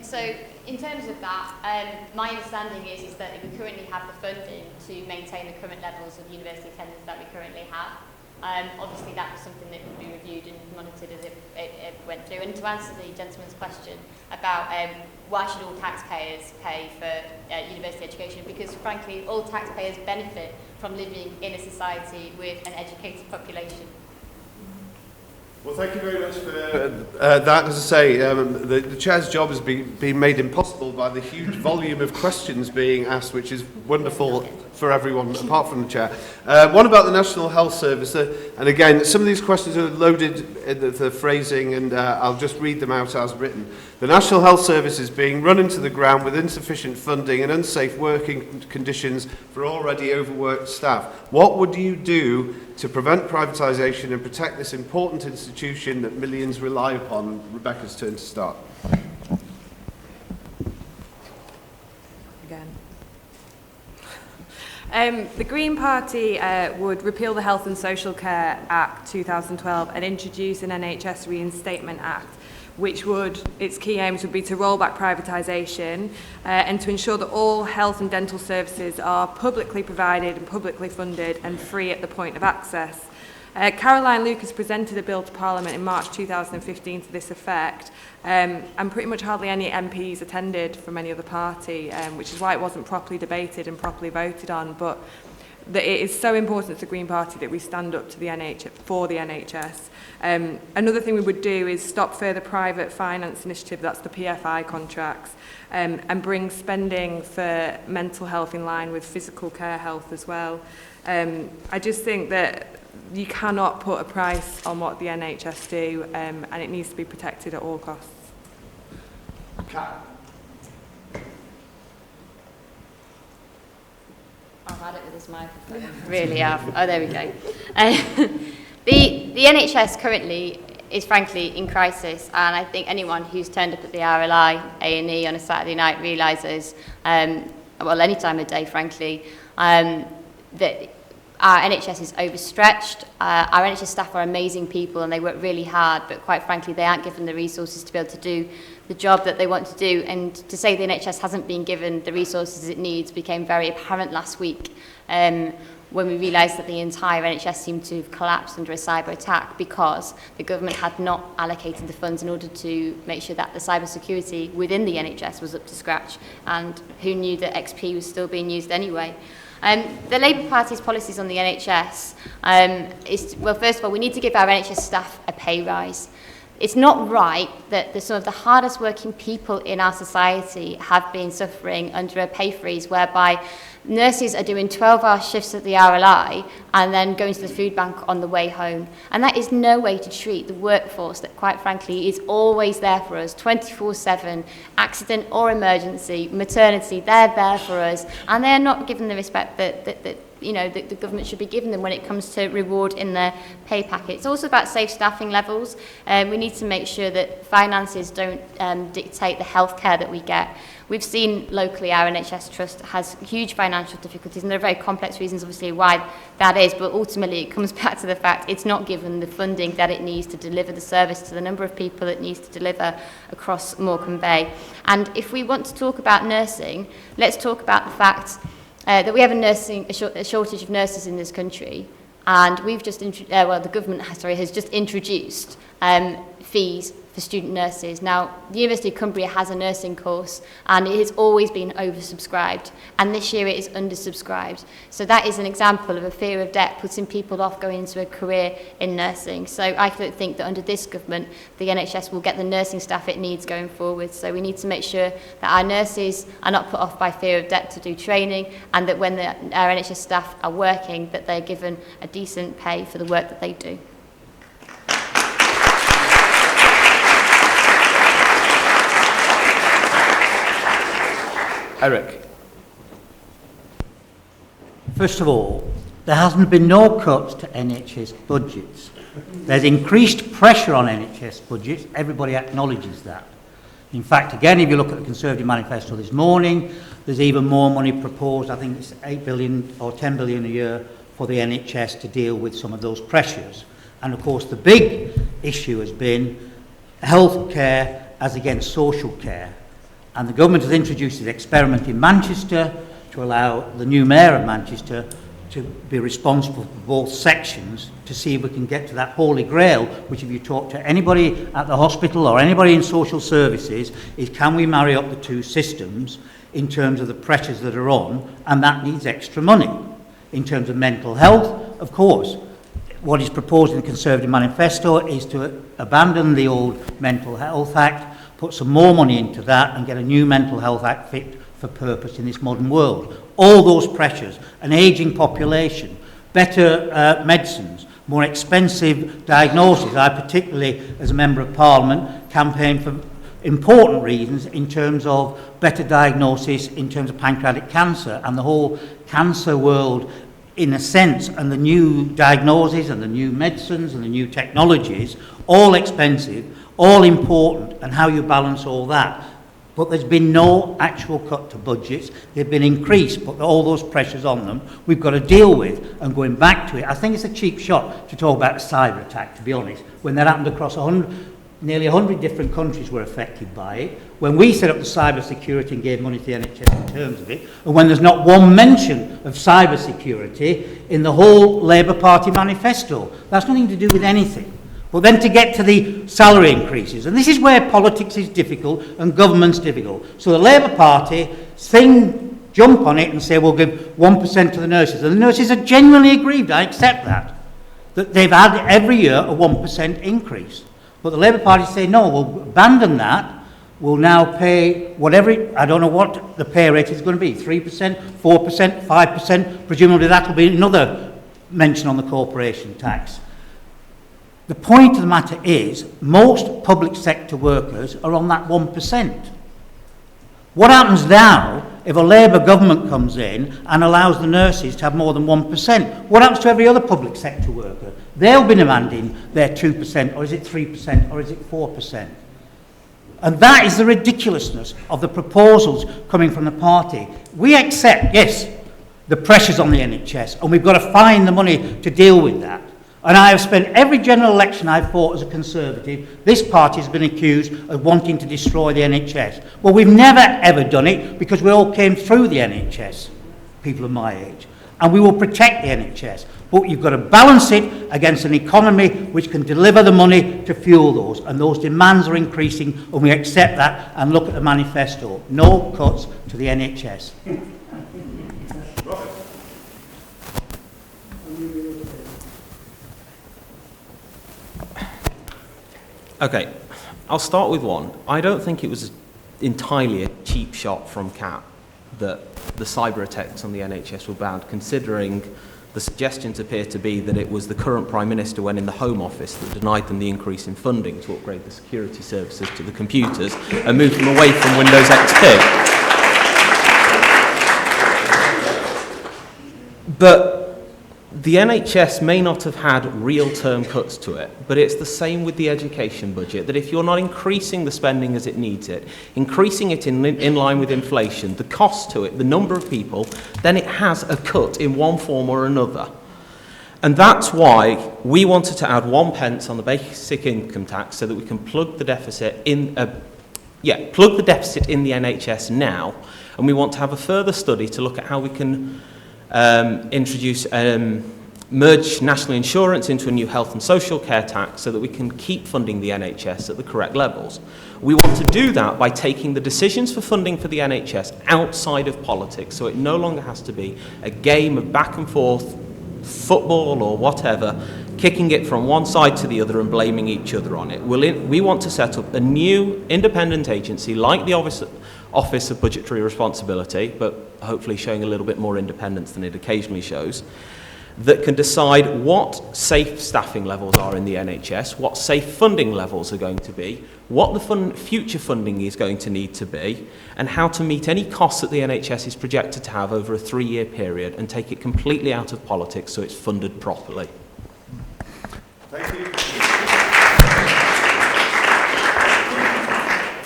So in terms of that, my understanding is that we currently have the funding to maintain the current levels of university attendance that we currently have. Obviously that was something that would be reviewed and monitored as it went through. And to answer the gentleman's question about why should all taxpayers pay for university education, because frankly all taxpayers benefit from living in a society with an educated population. Well, thank you very much for that. As I say, the Chair's job has been made impossible by the huge volume of questions being asked, which is wonderful for everyone, apart from the Chair. One about the National Health Service, and again, some of these questions are loaded in the phrasing, and I'll just read them out as written. The National Health Service is being run into the ground with insufficient funding and unsafe working conditions for already overworked staff. What would you do to prevent privatisation and protect this important institution that millions rely upon? Rebecca's turn to start. The Green Party would repeal the Health and Social Care Act 2012 and introduce an NHS Reinstatement Act, which its key aims would be to roll back privatisation and to ensure that all health and dental services are publicly provided and publicly funded and free at the point of access. Caroline Lucas presented a bill to Parliament in March 2015 to this effect, and pretty much hardly any MPs attended from any other party, which is why it wasn't properly debated and properly voted on. But it is so important to the Green Party that we stand up to the for the NHS. Another thing we would do is stop further private finance initiative, that's the PFI contracts, and bring spending for mental health in line with physical care health as well. I just think that you cannot put a price on what the NHS do, and it needs to be protected at all costs. I've had it with this microphone. Really have. Oh, there we go. The NHS currently is frankly in crisis, and I think anyone who's turned up at the RLI A&E on a Saturday night realises, well, any time of day, frankly, that our NHS is overstretched. Our NHS staff are amazing people and they work really hard, but quite frankly, they aren't given the resources to be able to do the job that they want to do. And to say the NHS hasn't been given the resources it needs became very apparent last week when we realised that the entire NHS seemed to have collapsed under a cyber attack because the government had not allocated the funds in order to make sure that the cyber security within the NHS was up to scratch, and who knew that XP was still being used anyway. The Labour Party's policies on the NHS is, well, first of all, we need to give our NHS staff a pay rise. It's not right that some of the hardest working people in our society have been suffering under a pay freeze whereby nurses are doing 12-hour shifts at the RLI and then going to the food bank on the way home. And that is no way to treat the workforce that, quite frankly, is always there for us, 24/7, accident or emergency, maternity, they're there for us. And they're not given the respect that you know, the government should be giving them when it comes to reward in their pay packet. It's also about safe staffing levels. We need to make sure that finances don't dictate the healthcare that we get. We've seen locally our NHS Trust has huge financial difficulties, and there are very complex reasons, obviously, why that is, but ultimately it comes back to the fact it's not given the funding that it needs to deliver the service to the number of people it needs to deliver across Morecambe Bay. And if we want to talk about nursing, let's talk about the fact that we have a shortage of nurses in this country, and we've just the government has just introduced fees for student nurses. Now, the University of Cumbria has a nursing course, and it has always been oversubscribed, and this year it is undersubscribed. So that is an example of a fear of debt putting people off going into a career in nursing. So I don't think that under this government, the NHS will get the nursing staff it needs going forward. So we need to make sure that our nurses are not put off by fear of debt to do training, and that when our NHS staff are working, that they're given a decent pay for the work that they do. Eric. First of all, there hasn't been no cuts to NHS budgets. There's increased pressure on NHS budgets. Everybody acknowledges that. In fact, again, if you look at the Conservative manifesto this morning, there's even more money proposed. I think it's 8 billion or 10 billion a year for the NHS to deal with some of those pressures. And of course, the big issue has been health care as against social care. And the government has introduced an experiment in Manchester to allow the new mayor of Manchester to be responsible for both sections to see if we can get to that holy grail, which if you talk to anybody at the hospital or anybody in social services, is can we marry up the two systems in terms of the pressures that are on, and that needs extra money. In terms of mental health, of course, what is proposed in the Conservative manifesto is to abandon the old Mental Health Act, put some more money into that and get a new Mental Health Act fit for purpose in this modern world. All those pressures, an ageing population, better medicines, more expensive diagnosis. I particularly, as a Member of Parliament, campaigned for important reasons in terms of better diagnosis in terms of pancreatic cancer and the whole cancer world in a sense, and the new diagnoses and the new medicines and the new technologies, all expensive, all important, and how you balance all that. But there's been no actual cut to budgets. They've been increased, but all those pressures on them we've got to deal with. And going back to it, I think it's a cheap shot to talk about a cyber attack, to be honest, when that happened across nearly 100 different countries were affected by it, when we set up the cyber security and gave money to the NHS in terms of it, and when there's not one mention of cyber security in the whole Labour Party manifesto. That's nothing to do with anything. But then to get to the salary increases, and this is where politics is difficult and government's difficult. So the Labour Party jump on it and say we'll give 1% to the nurses. And the nurses are genuinely aggrieved, I accept that they've had every year a 1% increase. But the Labour Party say, no, we'll abandon that. We'll now pay whatever, I don't know what the pay rate is going to be, 3%, 4%, 5%. Presumably that will be another mention on the corporation tax. The point of the matter is, most public sector workers are on that 1%. What happens now if a Labour government comes in and allows the nurses to have more than 1%? What happens to every other public sector worker? They'll be demanding their 2%, or is it 3%, or is it 4%? And that is the ridiculousness of the proposals coming from the party. We accept, yes, the pressures on the NHS, and we've got to find the money to deal with that. And I have spent every general election I've fought as a Conservative, this party has been accused of wanting to destroy the NHS. Well, we've never ever done it because we all came through the NHS, people of my age. And we will protect the NHS. But you've got to balance it against an economy which can deliver the money to fuel those. And those demands are increasing, and we accept that and look at the manifesto. No cuts to the NHS. Okay, I'll start with one. I don't think it was entirely a cheap shot from CAP that the cyber attacks on the NHS were banned, considering the suggestions appear to be that it was the current Prime Minister when in the Home Office that denied them the increase in funding to upgrade the security services to the computers and moved them away from Windows XP. But the NHS may not have had real term cuts to it, but it's the same with the education budget, that if you're not increasing the spending as it needs it, increasing it in line with inflation, the cost to it, the number of people, then it has a cut in one form or another. And that's why we wanted to add 1 pence on the basic income tax so that we can plug the deficit in the NHS now, and we want to have a further study to look at how we can merge national insurance into a new health and social care tax so that we can keep funding the NHS at the correct levels. We want to do that by taking the decisions for funding for the NHS outside of politics, so it no longer has to be a game of back and forth football or whatever, kicking it from one side to the other and blaming each other on it. We want to set up a new independent agency like the Office of Budgetary Responsibility, but hopefully showing a little bit more independence than it occasionally shows, that can decide what safe staffing levels are in the NHS, what safe funding levels are going to be, what the future funding is going to need to be, and how to meet any costs that the NHS is projected to have over a 3-year period and take it completely out of politics so it's funded properly. Thank you.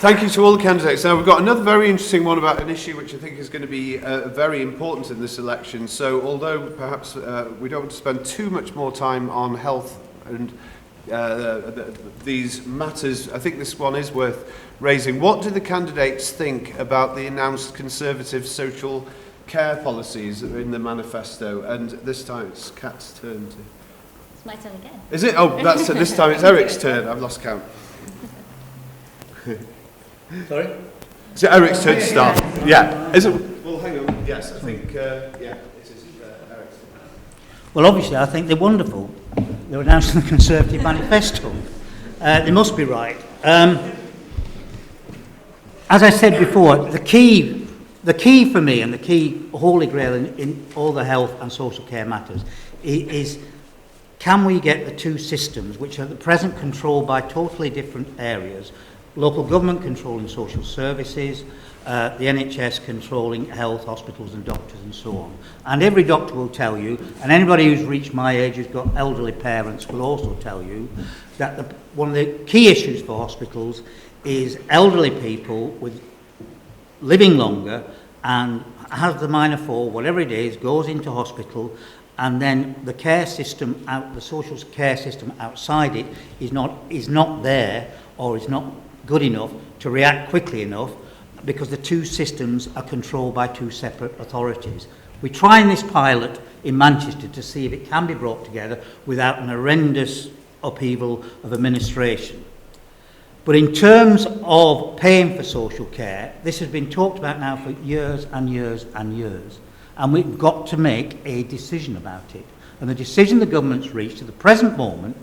Thank you to all the candidates. Now, we've got another very interesting one about an issue which I think is going to be very important in this election. So, although perhaps we don't want to spend too much more time on health and these matters, I think this one is worth raising. What do the candidates think about the announced Conservative social care policies in the manifesto? And this time it's Kat's turn to... It's my turn again. Is it? Oh, that's this time it's Eric's turn. I've lost count. Sorry? Is it Eric's turn to start? Yeah. Is it? Well, hang on. Yes, I think, yeah, it is Eric's turn. Well, obviously, I think they're wonderful. They're announcing the Conservative manifesto. They must be right. As I said before, the key for me and the key holy grail in all the health and social care matters is can we get the two systems, which are at the present controlled by totally different areas, local government controlling social services, the NHS controlling health, hospitals and doctors and so on. And every doctor will tell you, and anybody who's reached my age who's got elderly parents will also tell you, that one of the key issues for hospitals is elderly people with living longer and has the minor fall, whatever it is, goes into hospital, and then the care system the social care system outside it is not there, or is not good enough to react quickly enough, because the two systems are controlled by two separate authorities. We tried this pilot in Manchester to see if it can be brought together without an horrendous upheaval of administration. But in terms of paying for social care, this has been talked about now for years and years and years. And we've got to make a decision about it. And the decision the government's reached at the present moment,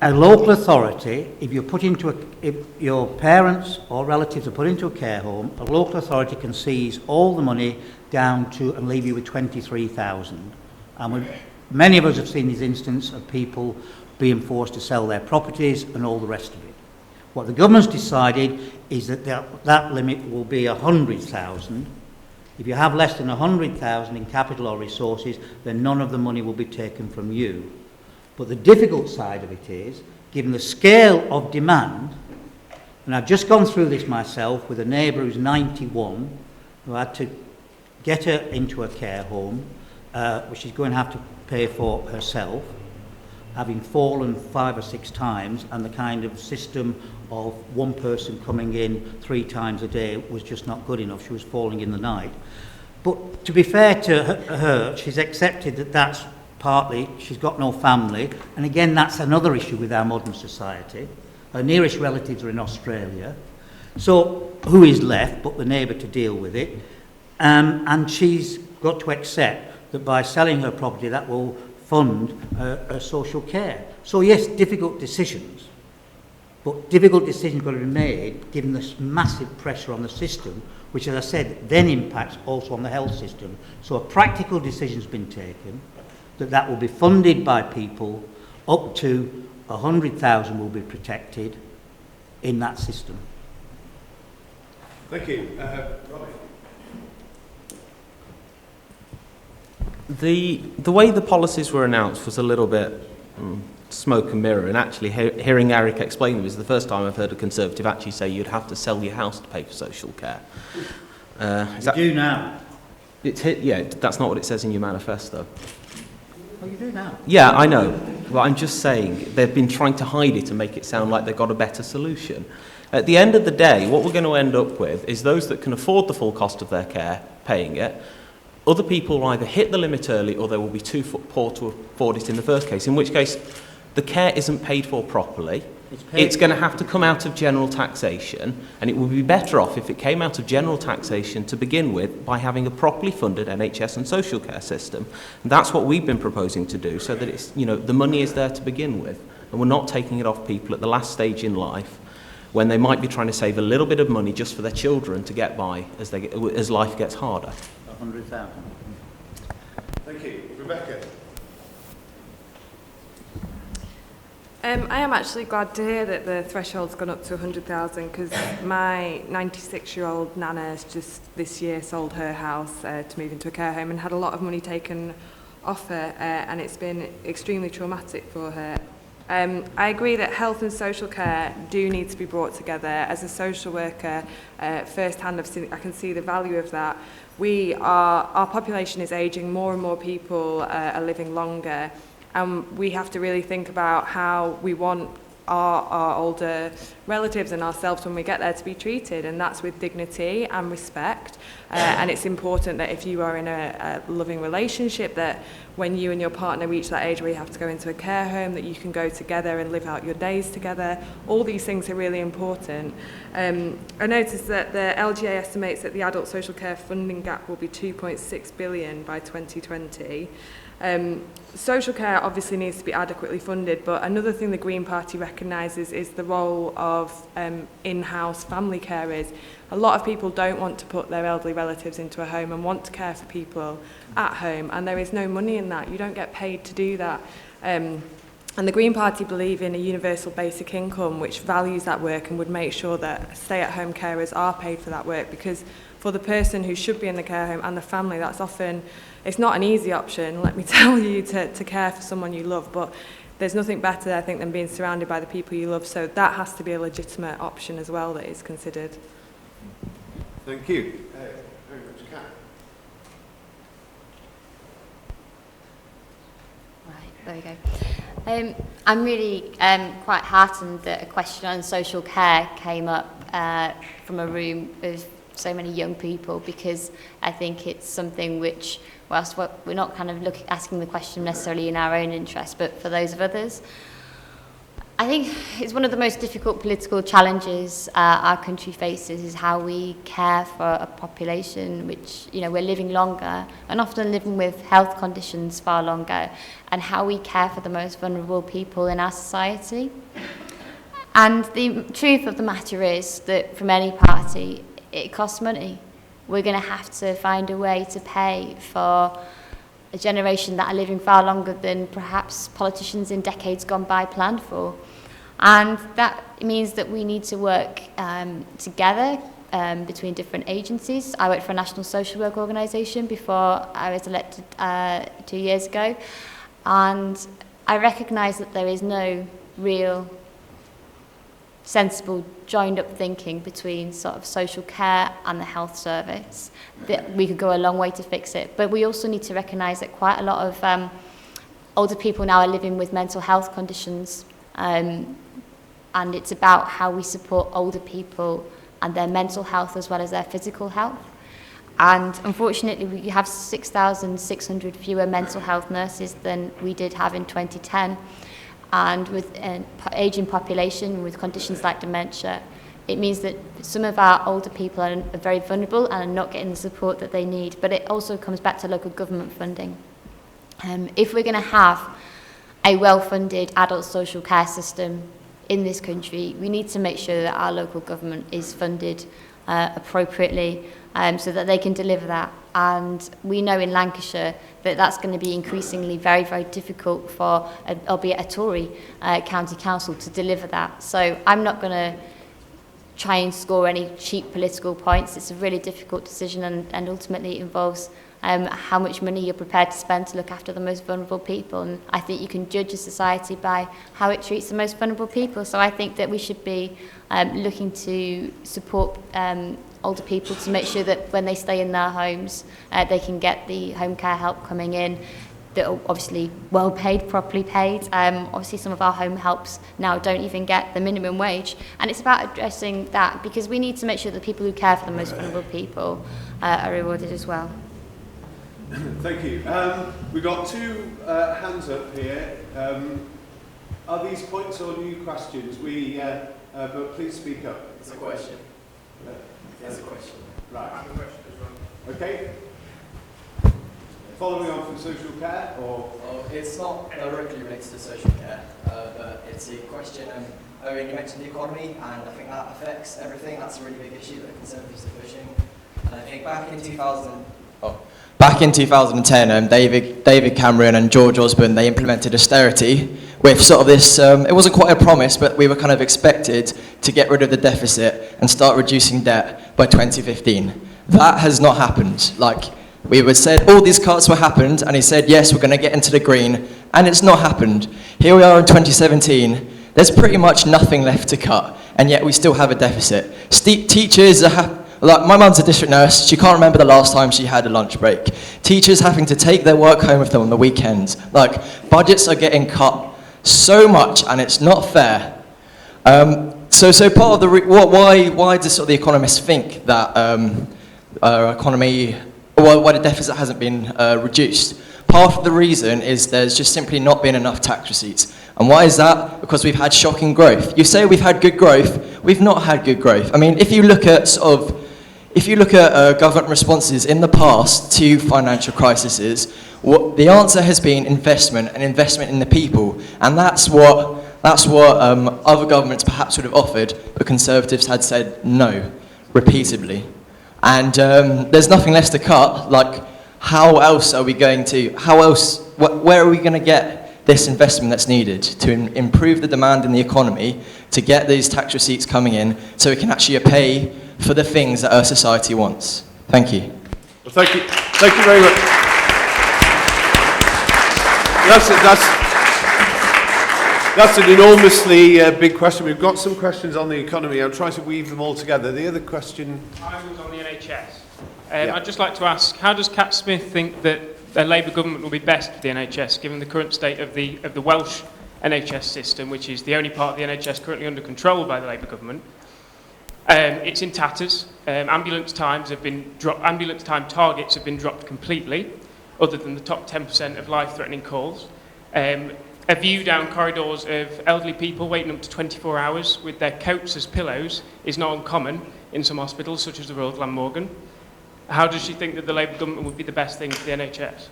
a local authority, if your parents or relatives are put into a care home, a local authority can seize all the money down to and leave you with 23,000. And many of us have seen this instance of people being forced to sell their properties and all the rest of it. What the government's decided is that limit will be 100,000. If you have less than 100,000 in capital or resources, then none of the money will be taken from you. But the difficult side of it is, given the scale of demand, and I've just gone through this myself with a neighbour who's 91, who had to get her into a care home, which she's going to have to pay for herself, having fallen 5 or 6 times, and the kind of system of one person coming in 3 times a day was just not good enough. She was falling in the night. But to be fair to her, she's accepted that that's partly she's got no family, and again that's another issue with our modern society. Her nearest relatives are in Australia, so who is left but the neighbour to deal with it? And she's got to accept that by selling her property that will fund her social care. So yes, difficult decisions, but difficult decisions got to be made given this massive pressure on the system, which, as I said, then impacts also on the health system. So a practical decision's been taken that will be funded by people. Up to 100,000 will be protected in that system. Thank you. Robbie. The way the policies were announced was a little bit smoke and mirror, and actually hearing Eric explain them is the first time I've heard a Conservative actually say you'd have to sell your house to pay for social care. Do now. Yeah, that's not what it says in your manifesto. Oh, you do now? Yeah, I know. Well, I'm just saying they've been trying to hide it and make it sound like they've got a better solution. At the end of the day, what we're going to end up with is those that can afford the full cost of their care paying it. Other people will either hit the limit early or they will be too poor to afford it in the first case, in which case the care isn't paid for properly. It's going to have to come out of general taxation, and it would be better off if it came out of general taxation to begin with by having a properly funded NHS and social care system. And that's what we've been proposing to do, so that it's, the money is there to begin with, and we're not taking it off people at the last stage in life when they might be trying to save a little bit of money just for their children to get by as life gets harder. 100,000. Thank you. Rebecca. I am actually glad to hear that the threshold's gone up to 100,000, because my 96-year-old nana has just this year sold her house to move into a care home and had a lot of money taken off her, and it's been extremely traumatic for her. I agree that health and social care do need to be brought together. As a social worker, firsthand I can see the value of that. Our population is ageing, more and more people are living longer, and we have to really think about how we want our older relatives and ourselves when we get there to be treated, and that's with dignity and respect. And it's important that if you are in a loving relationship, that when you and your partner reach that age where you have to go into a care home, that you can go together and live out your days together. All these things are really important. I noticed that the LGA estimates that the adult social care funding gap will be 2.6 billion by 2020. Social care obviously needs to be adequately funded, but another thing the Green Party recognises is the role of in-house family carers. A lot of people don't want to put their elderly relatives into a home and want to care for people at home, and there is no money in that. You don't get paid to do that. And the Green Party believe in a universal basic income which values that work and would make sure that stay-at-home carers are paid for that work, because for the person who should be in the care home and the family, that's often, it's not an easy option, let me tell you, to care for someone you love, but there's nothing better, I think, than being surrounded by the people you love, so that has to be a legitimate option as well that is considered. Thank you. Very much, Kat. Right, there we go. I'm really quite heartened that a question on social care came up from a room of so many young people, because I think it's something which, whilst we're not kind of asking the question necessarily in our own interest, but for those of others, I think it's one of the most difficult political challenges our country faces, is how we care for a population which, you know, we're living longer and often living with health conditions far longer, and how we care for the most vulnerable people in our society. And the truth of the matter is that from any party, it costs money. We're going to have to find a way to pay for a generation that are living far longer than perhaps politicians in decades gone by planned for. And that means that we need to work together between different agencies. I worked for a national social work organisation before I was elected 2 years ago, and I recognise that there is no real sensible joined up thinking between sort of social care and the health service. That we could go a long way to fix it, but we also need to recognise that quite a lot of older people now are living with mental health conditions, and it's about how we support older people and their mental health as well as their physical health. And unfortunately, we have 6,600 fewer mental health nurses than we did have in 2010. And with an ageing population with conditions like dementia, it means that some of our older people are very vulnerable and are not getting the support that they need. But it also comes back to local government funding. If we're going to have a well-funded adult social care system in this country, we need to make sure that our local government is funded appropriately, so that they can deliver that. And we know in Lancashire that that's going to be increasingly very, very difficult for, albeit a Tory county council, to deliver that. So I'm not going to try and score any cheap political points. It's a really difficult decision, and ultimately it involves how much money you're prepared to spend to look after the most vulnerable people. And I think you can judge a society by how it treats the most vulnerable people. So I think that we should be looking to support older people to make sure that when they stay in their homes, they can get the home care help coming in, that are obviously well paid, properly paid. Obviously some of our home helps now don't even get the minimum wage. And it's about addressing that, because we need to make sure that people who care for the most vulnerable people are rewarded as well. Thank you. We've got two hands up here. Are these points or new questions? But please speak up. It's a question. It's a question. Right. I have a question as well. Okay. Following on from social care, or? Well, it's not directly related to social care, but it's a question. Owen, you mentioned the economy, and I think that affects everything. That's a really big issue that the Conservatives are pushing. And I think back in 2010, David Cameron and George Osborne, they implemented austerity with sort of this, it wasn't quite a promise, but we were kind of expected to get rid of the deficit and start reducing debt by 2015. That has not happened. Like, we were said all these cuts were happened, and he said, yes, we're going to get into the green, And it's not happened. Here we are in 2017, there's pretty much nothing left to cut, and yet we still have a deficit. Teachers are like, my mum's a district nurse, she can't remember the last time she had a lunch break. Teachers having to take their work home with them on the weekends. Like, budgets are getting cut so much, and it's not fair. So part of the why does sort of the economists think that our economy, why the deficit hasn't been reduced? Part of the reason is there's just simply not been enough tax receipts. And why is that? Because we've had shocking growth. You say we've had good growth, we've not had good growth. I mean, if you look at government responses in the past to financial crises, the answer has been investment, and investment in the people. And that's what other governments perhaps would have offered, but Conservatives had said no, repeatedly. And there's nothing less to cut. Like, how else are we going to, where are we going to get this investment that's needed to improve the demand in the economy, to get these tax receipts coming in, so we can actually pay for the things that our society wants? Thank you. Well, thank you very much. That's an enormously big question. We've got some questions on the economy. I'll try to weave them all together. The other question... I was on the NHS. I'd just like to ask, how does Cat Smith think that a Labour government will be best for the NHS, given the current state of the Welsh NHS system, which is the only part of the NHS currently under control by the Labour government? It's in tatters. Ambulance time targets have been dropped completely, other than the top 10% of life-threatening calls. A view down corridors of elderly people waiting up to 24 hours with their coats as pillows is not uncommon in some hospitals, such as the Royal Glamorgan. How does she think that the Labour government would be the best thing for the NHS?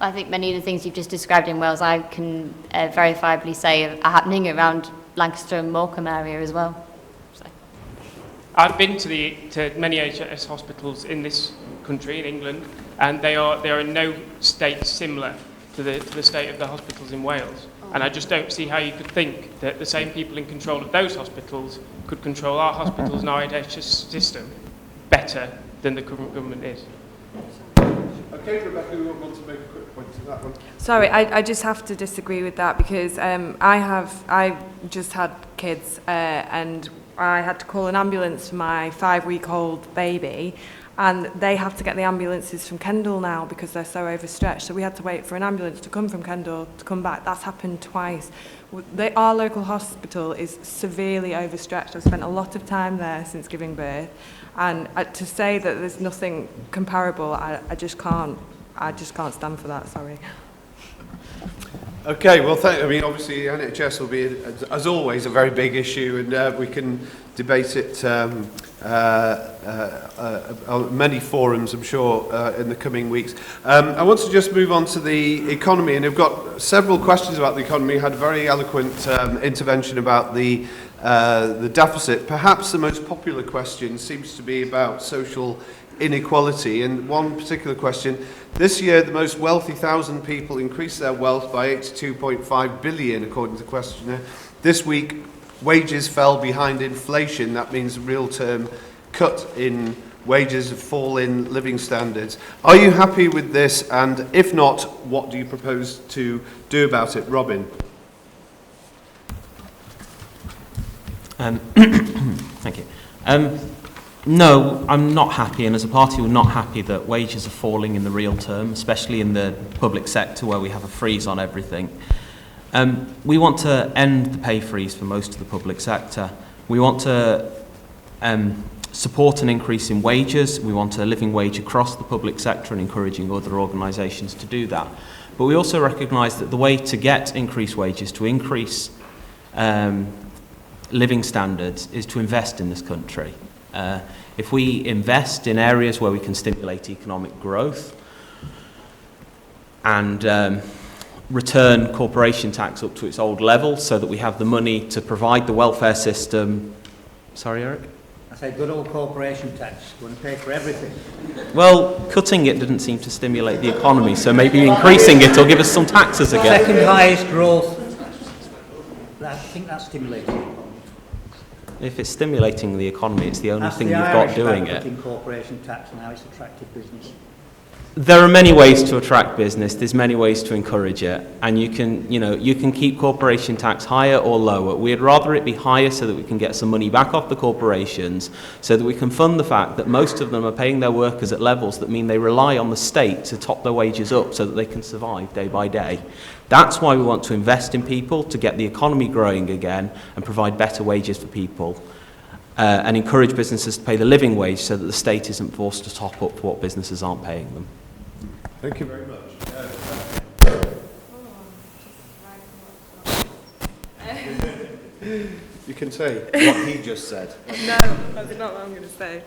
I think many of the things you've just described in Wales, I can verifiably say are happening around Lancaster and Morecambe area as well. So. I've been to many NHS hospitals in this country, in England, and they are in no state similar to the state of the hospitals in Wales. And I just don't see how you could think that the same people in control of those hospitals could control our hospitals and our NHS system better than the current government is. Okay, Rebecca, we want to make a quick point to that one. Sorry, I just have to disagree with that, because I just had kids and I had to call an ambulance for my 5-week-old baby, and they have to get the ambulances from Kendal now because they're so overstretched. So we had to wait for an ambulance to come from Kendal to come back. That's happened twice. Our local hospital is severely overstretched. I've spent a lot of time there since giving birth, and to say that there's nothing comparable, I just can't stand for that. Sorry. Okay, well, I mean, obviously, NHS will be, as always, a very big issue, and we can debate it on many forums, I'm sure, in the coming weeks. I want to just move on to the economy, and I've got several questions about the economy. Had a very eloquent intervention about the deficit. Perhaps the most popular question seems to be about social inequality, and one particular question: this year the most wealthy 1,000 people increased their wealth by 82.5 billion, according to the questionnaire. This week wages fell behind inflation. That means a real term cut in wages, a fall in living standards. Are you happy with this, and if not, what do you propose to do about it? Robin. Thank you. No, I'm not happy, and as a party we're not happy that wages are falling in the real term, especially in the public sector where we have a freeze on everything. We want to end the pay freeze for most of the public sector. We want to support an increase in wages. We want a living wage across the public sector and encouraging other organisations to do that. But we also recognise that the way to get increased wages, to increase living standards, is to invest in this country. If we invest in areas where we can stimulate economic growth and return corporation tax up to its old level so that we have the money to provide the welfare system... Sorry, Eric? I say good old corporation tax. You want to pay for everything. Well, cutting it didn't seem to stimulate the economy, so maybe increasing it will give us some taxes again. Second highest growth. I think that's stimulating the economy. If it's stimulating the economy, it's the only That's thing the you've Irish got doing it. cutting corporation tax and how it's attractive business. There are many ways to attract business. There's many ways to encourage it, and you can keep corporation tax higher or lower. We'd rather it be higher so that we can get some money back off the corporations, so that we can fund the fact that most of them are paying their workers at levels that mean they rely on the state to top their wages up so that they can survive day by day. That's why we want to invest in people, to get the economy growing again and provide better wages for people. And encourage businesses to pay the living wage so that the state isn't forced to top up for what businesses aren't paying them. Thank you very much. You can say what he just said. No, that's not what I'm going to say.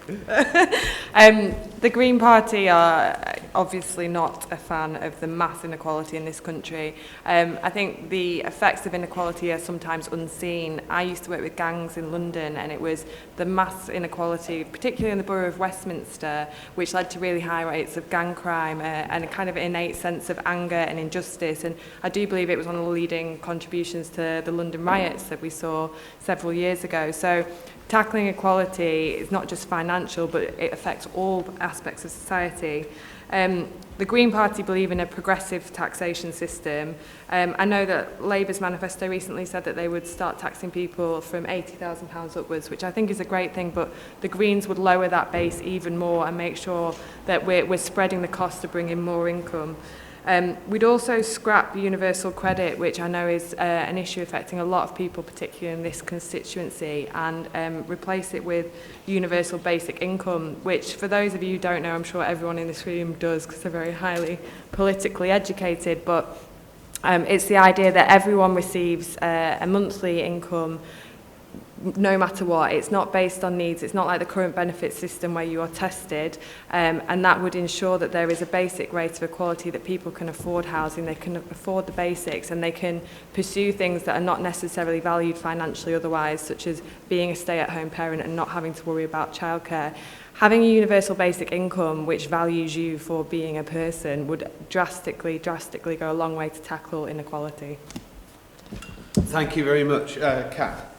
The Green Party are obviously not a fan of the mass inequality in this country. I think the effects of inequality are sometimes unseen. I used to work with gangs in London, and it was the mass inequality, particularly in the borough of Westminster, which led to really high rates of gang crime and a kind of innate sense of anger and injustice. And I do believe it was one of the leading contributions to the London riots that we saw several years ago. So tackling equality is not just financial, but it affects all aspects of society. The Green Party believe in a progressive taxation system. I know that Labour's manifesto recently said that they would start taxing people from £80,000 upwards, which I think is a great thing, but the Greens would lower that base even more and make sure that we're spreading the cost to bring in more income. We'd also scrap universal credit, which I know is an issue affecting a lot of people, particularly in this constituency, and replace it with universal basic income, which for those of you who don't know, I'm sure everyone in this room does because they're very highly politically educated, but it's the idea that everyone receives a monthly income no matter what. It's not based on needs. It's not like the current benefit system where you are tested, and that would ensure that there is a basic rate of equality, that people can afford housing, they can afford the basics, and they can pursue things that are not necessarily valued financially otherwise, such as being a stay-at-home parent and not having to worry about childcare. Having a universal basic income which values you for being a person would drastically go a long way to tackle inequality. Thank you very much. Kat?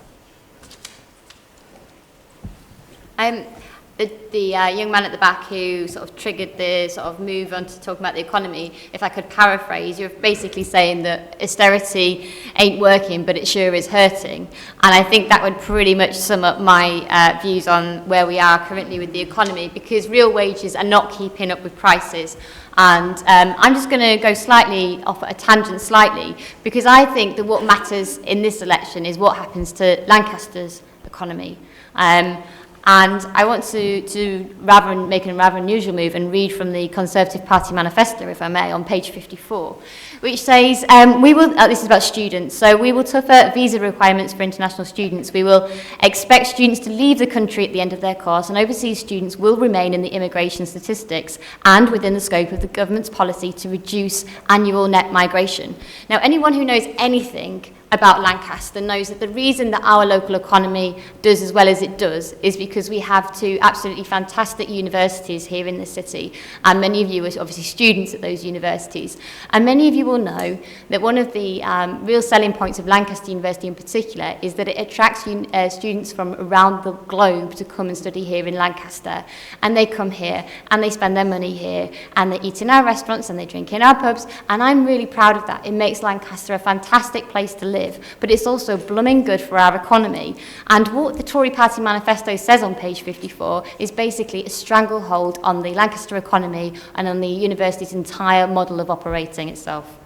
The young man at the back who sort of triggered the sort of move on to talk about the economy, if I could paraphrase, you're basically saying that austerity ain't working, but it sure is hurting. And I think that would pretty much sum up my views on where we are currently with the economy, because real wages are not keeping up with prices. And I'm just going to go slightly off at a tangent slightly, because I think that what matters in this election is what happens to Lancaster's economy. And I want to make a rather unusual move and read from the Conservative Party manifesto, if I may, on page 54, which says, this is about students, so we will tougher visa requirements for international students. We will expect students to leave the country at the end of their course, and overseas students will remain in the immigration statistics and within the scope of the government's policy to reduce annual net migration. Now, anyone who knows anything about Lancaster knows that the reason that our local economy does as well as it does is because we have two absolutely fantastic universities here in the city, and many of you are obviously students at those universities, and many of you will know that one of the real selling points of Lancaster University in particular is that it attracts students from around the globe to come and study here in Lancaster, and they come here and they spend their money here and they eat in our restaurants and they drink in our pubs, and I'm really proud of that. It makes Lancaster a fantastic place to live, but it's also blooming good for our economy. And what the Tory Party manifesto says on page 54 is basically a stranglehold on the Lancaster economy and on the university's entire model of operating itself.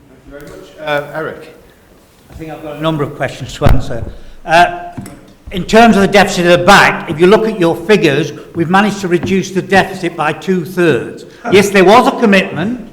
Thank you very much. Eric? I think I've got a number of questions to answer. In terms of the deficit at the back, if you look at your figures, we've managed to reduce the deficit by 2/3. Yes, there was a commitment,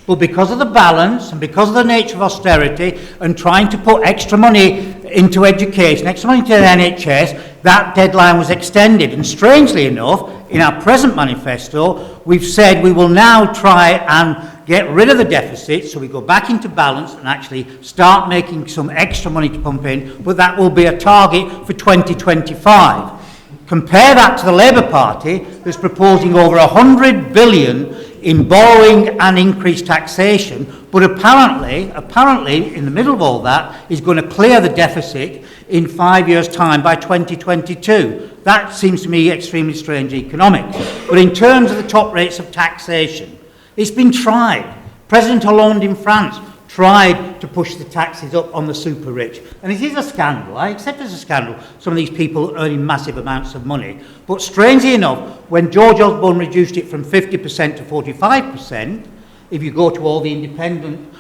but because of the balance and because of the nature of austerity and trying to put extra money into education, extra money into the NHS, that deadline was extended. And strangely enough, in our present manifesto, we've said we will now try and get rid of the deficit, so we go back into balance and actually start making some extra money to pump in, but that will be a target for 2025. Compare that to the Labour Party, that's proposing over 100 billion in borrowing and increased taxation, but apparently, in the middle of all that, is going to clear the deficit in 5 years' time by 2022. That seems to me extremely strange economics. But in terms of the top rates of taxation, it's been tried. President Hollande in France tried to push the taxes up on the super rich. And it is a scandal. I accept it's a scandal. Some of these people earning massive amounts of money. But strangely enough, when George Osborne reduced it from 50% to 45%, if you go to all the independent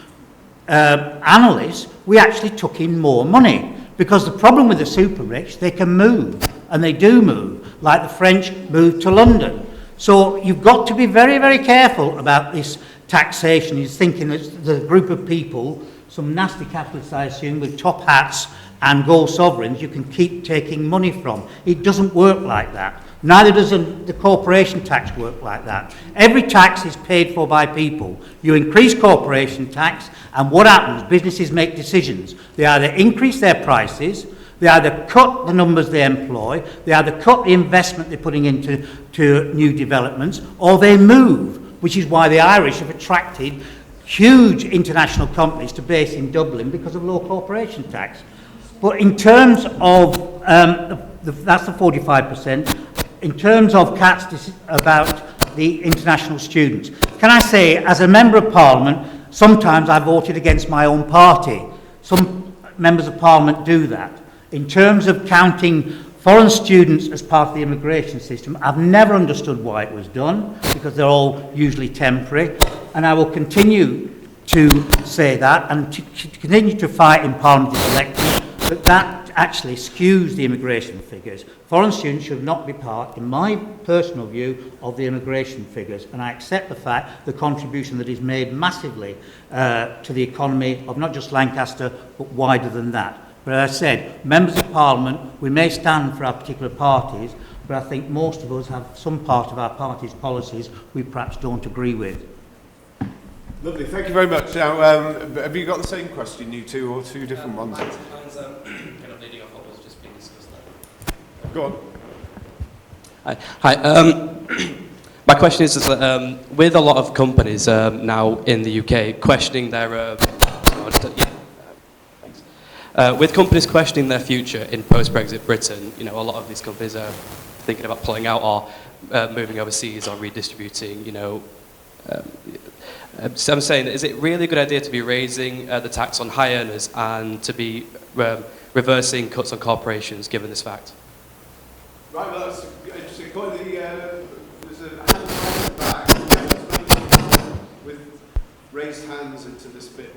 analysts, we actually took in more money. Because the problem with the super rich, they can move. And they do move. Like the French moved to London. So you've got to be very, very careful about this taxation. He's thinking that the group of people, some nasty capitalists I assume, with top hats and gold sovereigns, you can keep taking money from. It doesn't work like that. Neither does the corporation tax work like that. Every tax is paid for by people. You increase corporation tax, and what happens? Businesses make decisions. They either increase their prices, they either cut the numbers they employ, they either cut the investment they're putting into new developments, or they move. Which is why the Irish have attracted huge international companies to base in Dublin because of low corporation tax. But in terms of, that's the 45%, in terms of Kat's about the international students, can I say, as a Member of Parliament, sometimes I voted against my own party. Some Members of Parliament do that. In terms of counting foreign students as part of the immigration system, I've never understood why it was done, because they're all usually temporary, and I will continue to say that and to continue to fight in Parliament this election, but that actually skews the immigration figures. Foreign students should not be part, in my personal view, of the immigration figures, and I accept the fact, the contribution that is made massively to the economy of not just Lancaster, but wider than that. But as I said, Members of Parliament, we may stand for our particular parties, but I think most of us have some part of our party's policies we perhaps don't agree with. Lovely, thank you very much. Now, have you got the same question, you two, or two different ones? Kind of leading off what was just being discussed there. Go on. Hi. My question is with a lot of companies now in the UK questioning their with companies questioning their future in post-Brexit Britain, you know, a lot of these companies are thinking about pulling out or moving overseas or redistributing, you know. So I'm saying, is it really a good idea to be raising the tax on high earners and to be reversing cuts on corporations, given this fact? Right, well, that's interesting. There's a hand in the back with raised hands into this bit.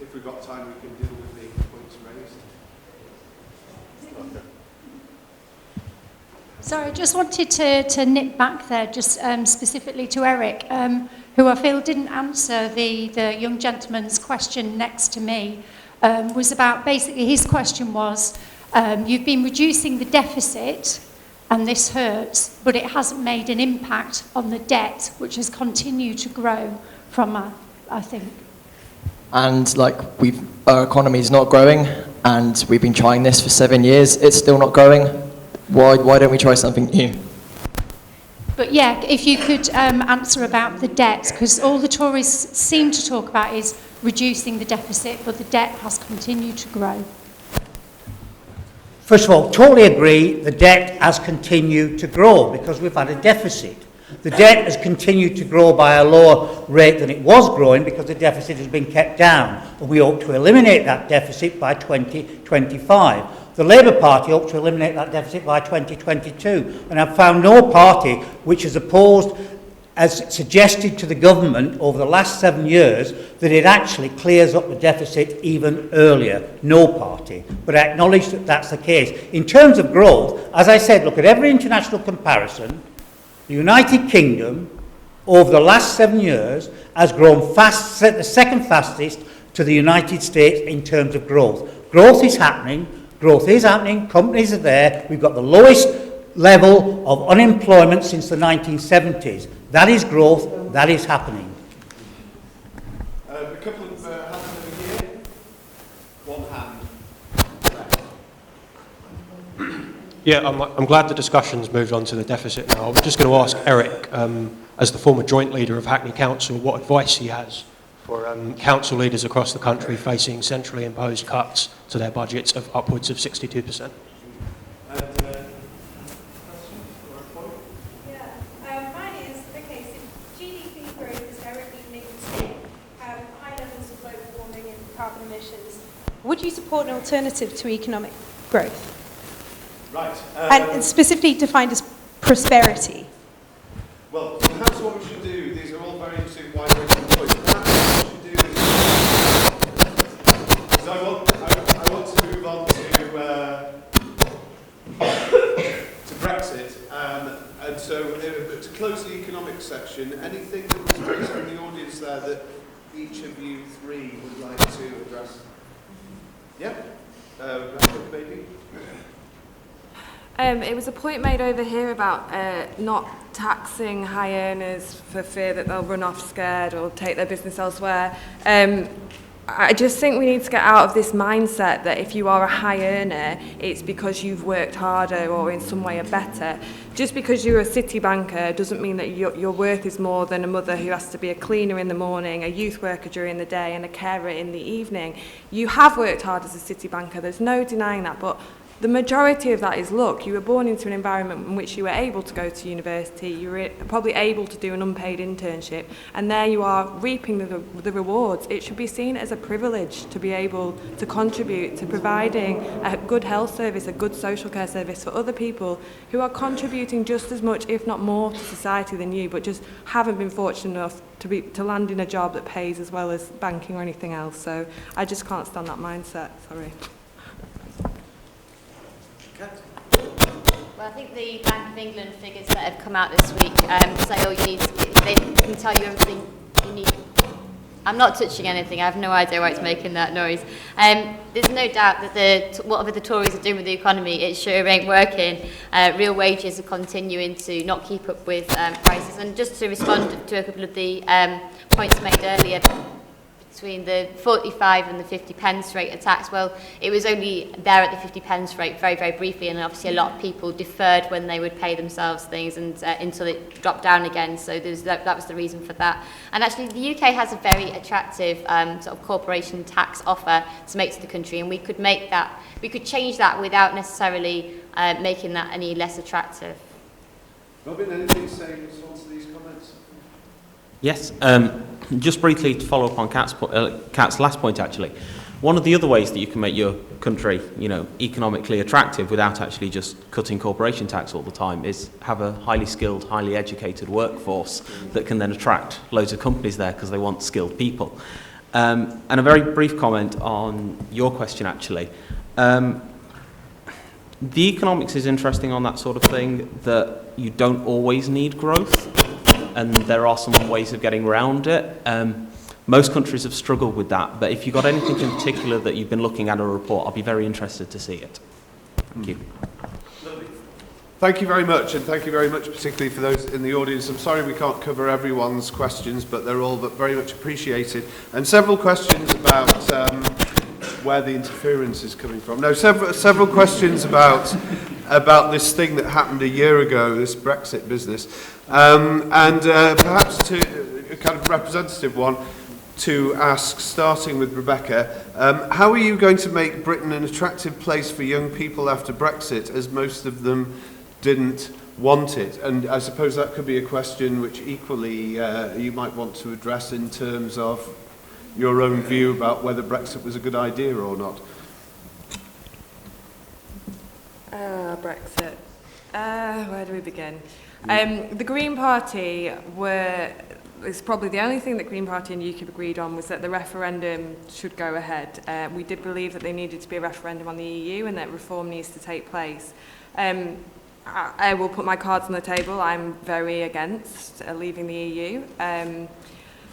If we've got time, we can deal with the points raised. Okay. Sorry, I just wanted to nip back there, just specifically to Eric, who I feel didn't answer the young gentleman's question next to me, was about, basically his question was, you've been reducing the deficit, and this hurts, but it hasn't made an impact on the debt, which has continued to grow from, I think. And like our economy is not growing, and we've been trying this for 7 years. It's still not growing. Why don't we try something new? But yeah, if you could answer about the debt, because all the Tories seem to talk about is reducing the deficit, but the debt has continued to grow. First of all, totally agree, the debt has continued to grow because we've had a deficit. The debt has continued to grow by a lower rate than it was growing because the deficit has been kept down, and we hope to eliminate that deficit by 2025. The Labour Party hopes to eliminate that deficit by 2022, and I've found no party which has opposed, as suggested to the government over the last 7 years, that it actually clears up the deficit even earlier. No party. But I acknowledge that that's the case. In terms of growth, as I said, look at every international comparison, the United Kingdom, over the last 7 years, has grown fast, the second fastest to the United States in terms of growth. Growth is happening. Growth is happening. Companies are there. We've got the lowest level of unemployment since the 1970s. That is growth. That is happening. A couple of hands over here. One hand. Yeah, I'm glad the discussion's moved on to the deficit now. I was just going to ask Eric, as the former joint leader of Hackney Council, what advice he has for council leaders across the country facing centrally imposed cuts to their budgets of upwards of 62%. Would you support an alternative to economic growth? Right. And specifically defined as prosperity? Well, perhaps what we should do, these are all very interesting wide-ranging points. Perhaps what we should do is I want to move on to Brexit. And so to close the economic section, anything that was raised from the audience there that each of you three would like to address? Yeah? Maybe? It was a point made over here about not taxing high earners for fear that they'll run off scared or take their business elsewhere. I just think we need to get out of this mindset that if you are a high earner, it's because you've worked harder or in some way are better. Just because you're a city banker doesn't mean that your worth is more than a mother who has to be a cleaner in the morning, a youth worker during the day and a carer in the evening. You have worked hard as a city banker, there's no denying that, but the majority of that is luck. You were born into an environment in which you were able to go to university, you were probably able to do an unpaid internship, and there you are reaping the rewards. It should be seen as a privilege to be able to contribute to providing a good health service, a good social care service for other people who are contributing just as much, if not more, to society than you, but just haven't been fortunate enough to land in a job that pays as well as banking or anything else. So I just can't stand that mindset, sorry. Well, I think the Bank of England figures that have come out this week say, oh, they can tell you everything you need. I'm not touching anything. I have no idea why it's making that noise. There's no doubt that whatever the Tories are doing with the economy, it sure ain't working. Real wages are continuing to not keep up with prices. And just to respond to a couple of the points made earlier, between the 45 and the 50 pence rate of tax, well, it was only there at the 50 pence rate very, very briefly, and obviously a lot of people deferred when they would pay themselves things and until it dropped down again, so that was the reason for that. And actually the UK has a very attractive sort of corporation tax offer to make to the country, and we could change that without necessarily making that any less attractive. Robin, anything to say in response to these comments? Yes, just briefly to follow up on Kat's last point, actually. One of the other ways that you can make your country, economically attractive without actually just cutting corporation tax all the time is have a highly skilled, highly educated workforce that can then attract loads of companies there because they want skilled people. And a very brief comment on your question, actually. The economics is interesting on that sort of thing, that you don't always need growth, and there are some ways of getting around it. Most countries have struggled with that, but if you've got anything in particular that you've been looking at in a report, I'll be very interested to see it. Thank you. Thank you very much, and thank you very much particularly for those in the audience. I'm sorry we can't cover everyone's questions, but they're all very much appreciated. And several questions about where the interference is coming from. No, several questions about this thing that happened a year ago, this Brexit business. And perhaps to a kind of representative one to ask, starting with Rebecca, how are you going to make Britain an attractive place for young people after Brexit, as most of them didn't want it? And I suppose that could be a question which equally you might want to address in terms of your own view about whether Brexit was a good idea or not. Brexit. Where do we begin? The Green Party it's probably the only thing that Green Party and UKIP agreed on was that the referendum should go ahead. We did believe that there needed to be a referendum on the EU and that reform needs to take place. I will put my cards on the table. I'm very against leaving the EU.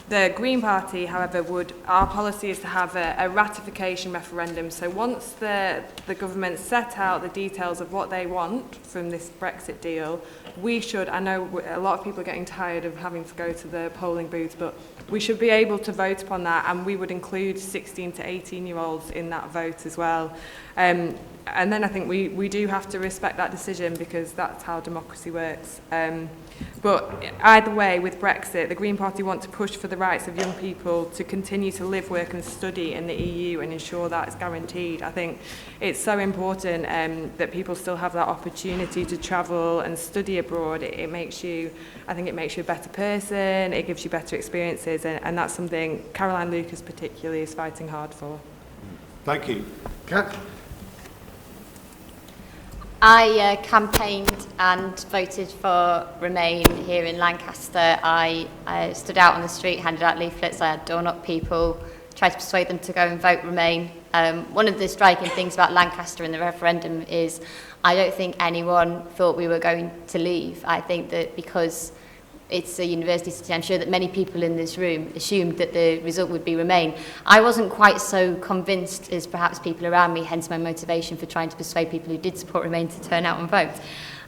The Green Party, however, our policy is to have a ratification referendum. So once the government set out the details of what they want from this Brexit deal, I know a lot of people are getting tired of having to go to the polling booths, but we should be able to vote upon that, and we would include 16 to 18-year-olds in that vote as well. And then I think we do have to respect that decision because that's how democracy works. But either way, with Brexit, the Green Party want to push for the rights of young people to continue to live, work and study in the EU and ensure that it's guaranteed. I think it's so important that people still have that opportunity to travel and study abroad. It makes you, I think it makes you a better person, it gives you better experiences, and that's something Caroline Lucas particularly is fighting hard for. Thank you. Kat? I campaigned and voted for Remain here in Lancaster. I stood out on the street, handed out leaflets, I had door-knock people, tried to persuade them to go and vote Remain. One of the striking things about Lancaster and the referendum is I don't think anyone thought we were going to leave. I think that because it's a university city, I'm sure that many people in this room assumed that the result would be Remain. I wasn't quite so convinced as perhaps people around me, hence my motivation for trying to persuade people who did support Remain to turn out and vote.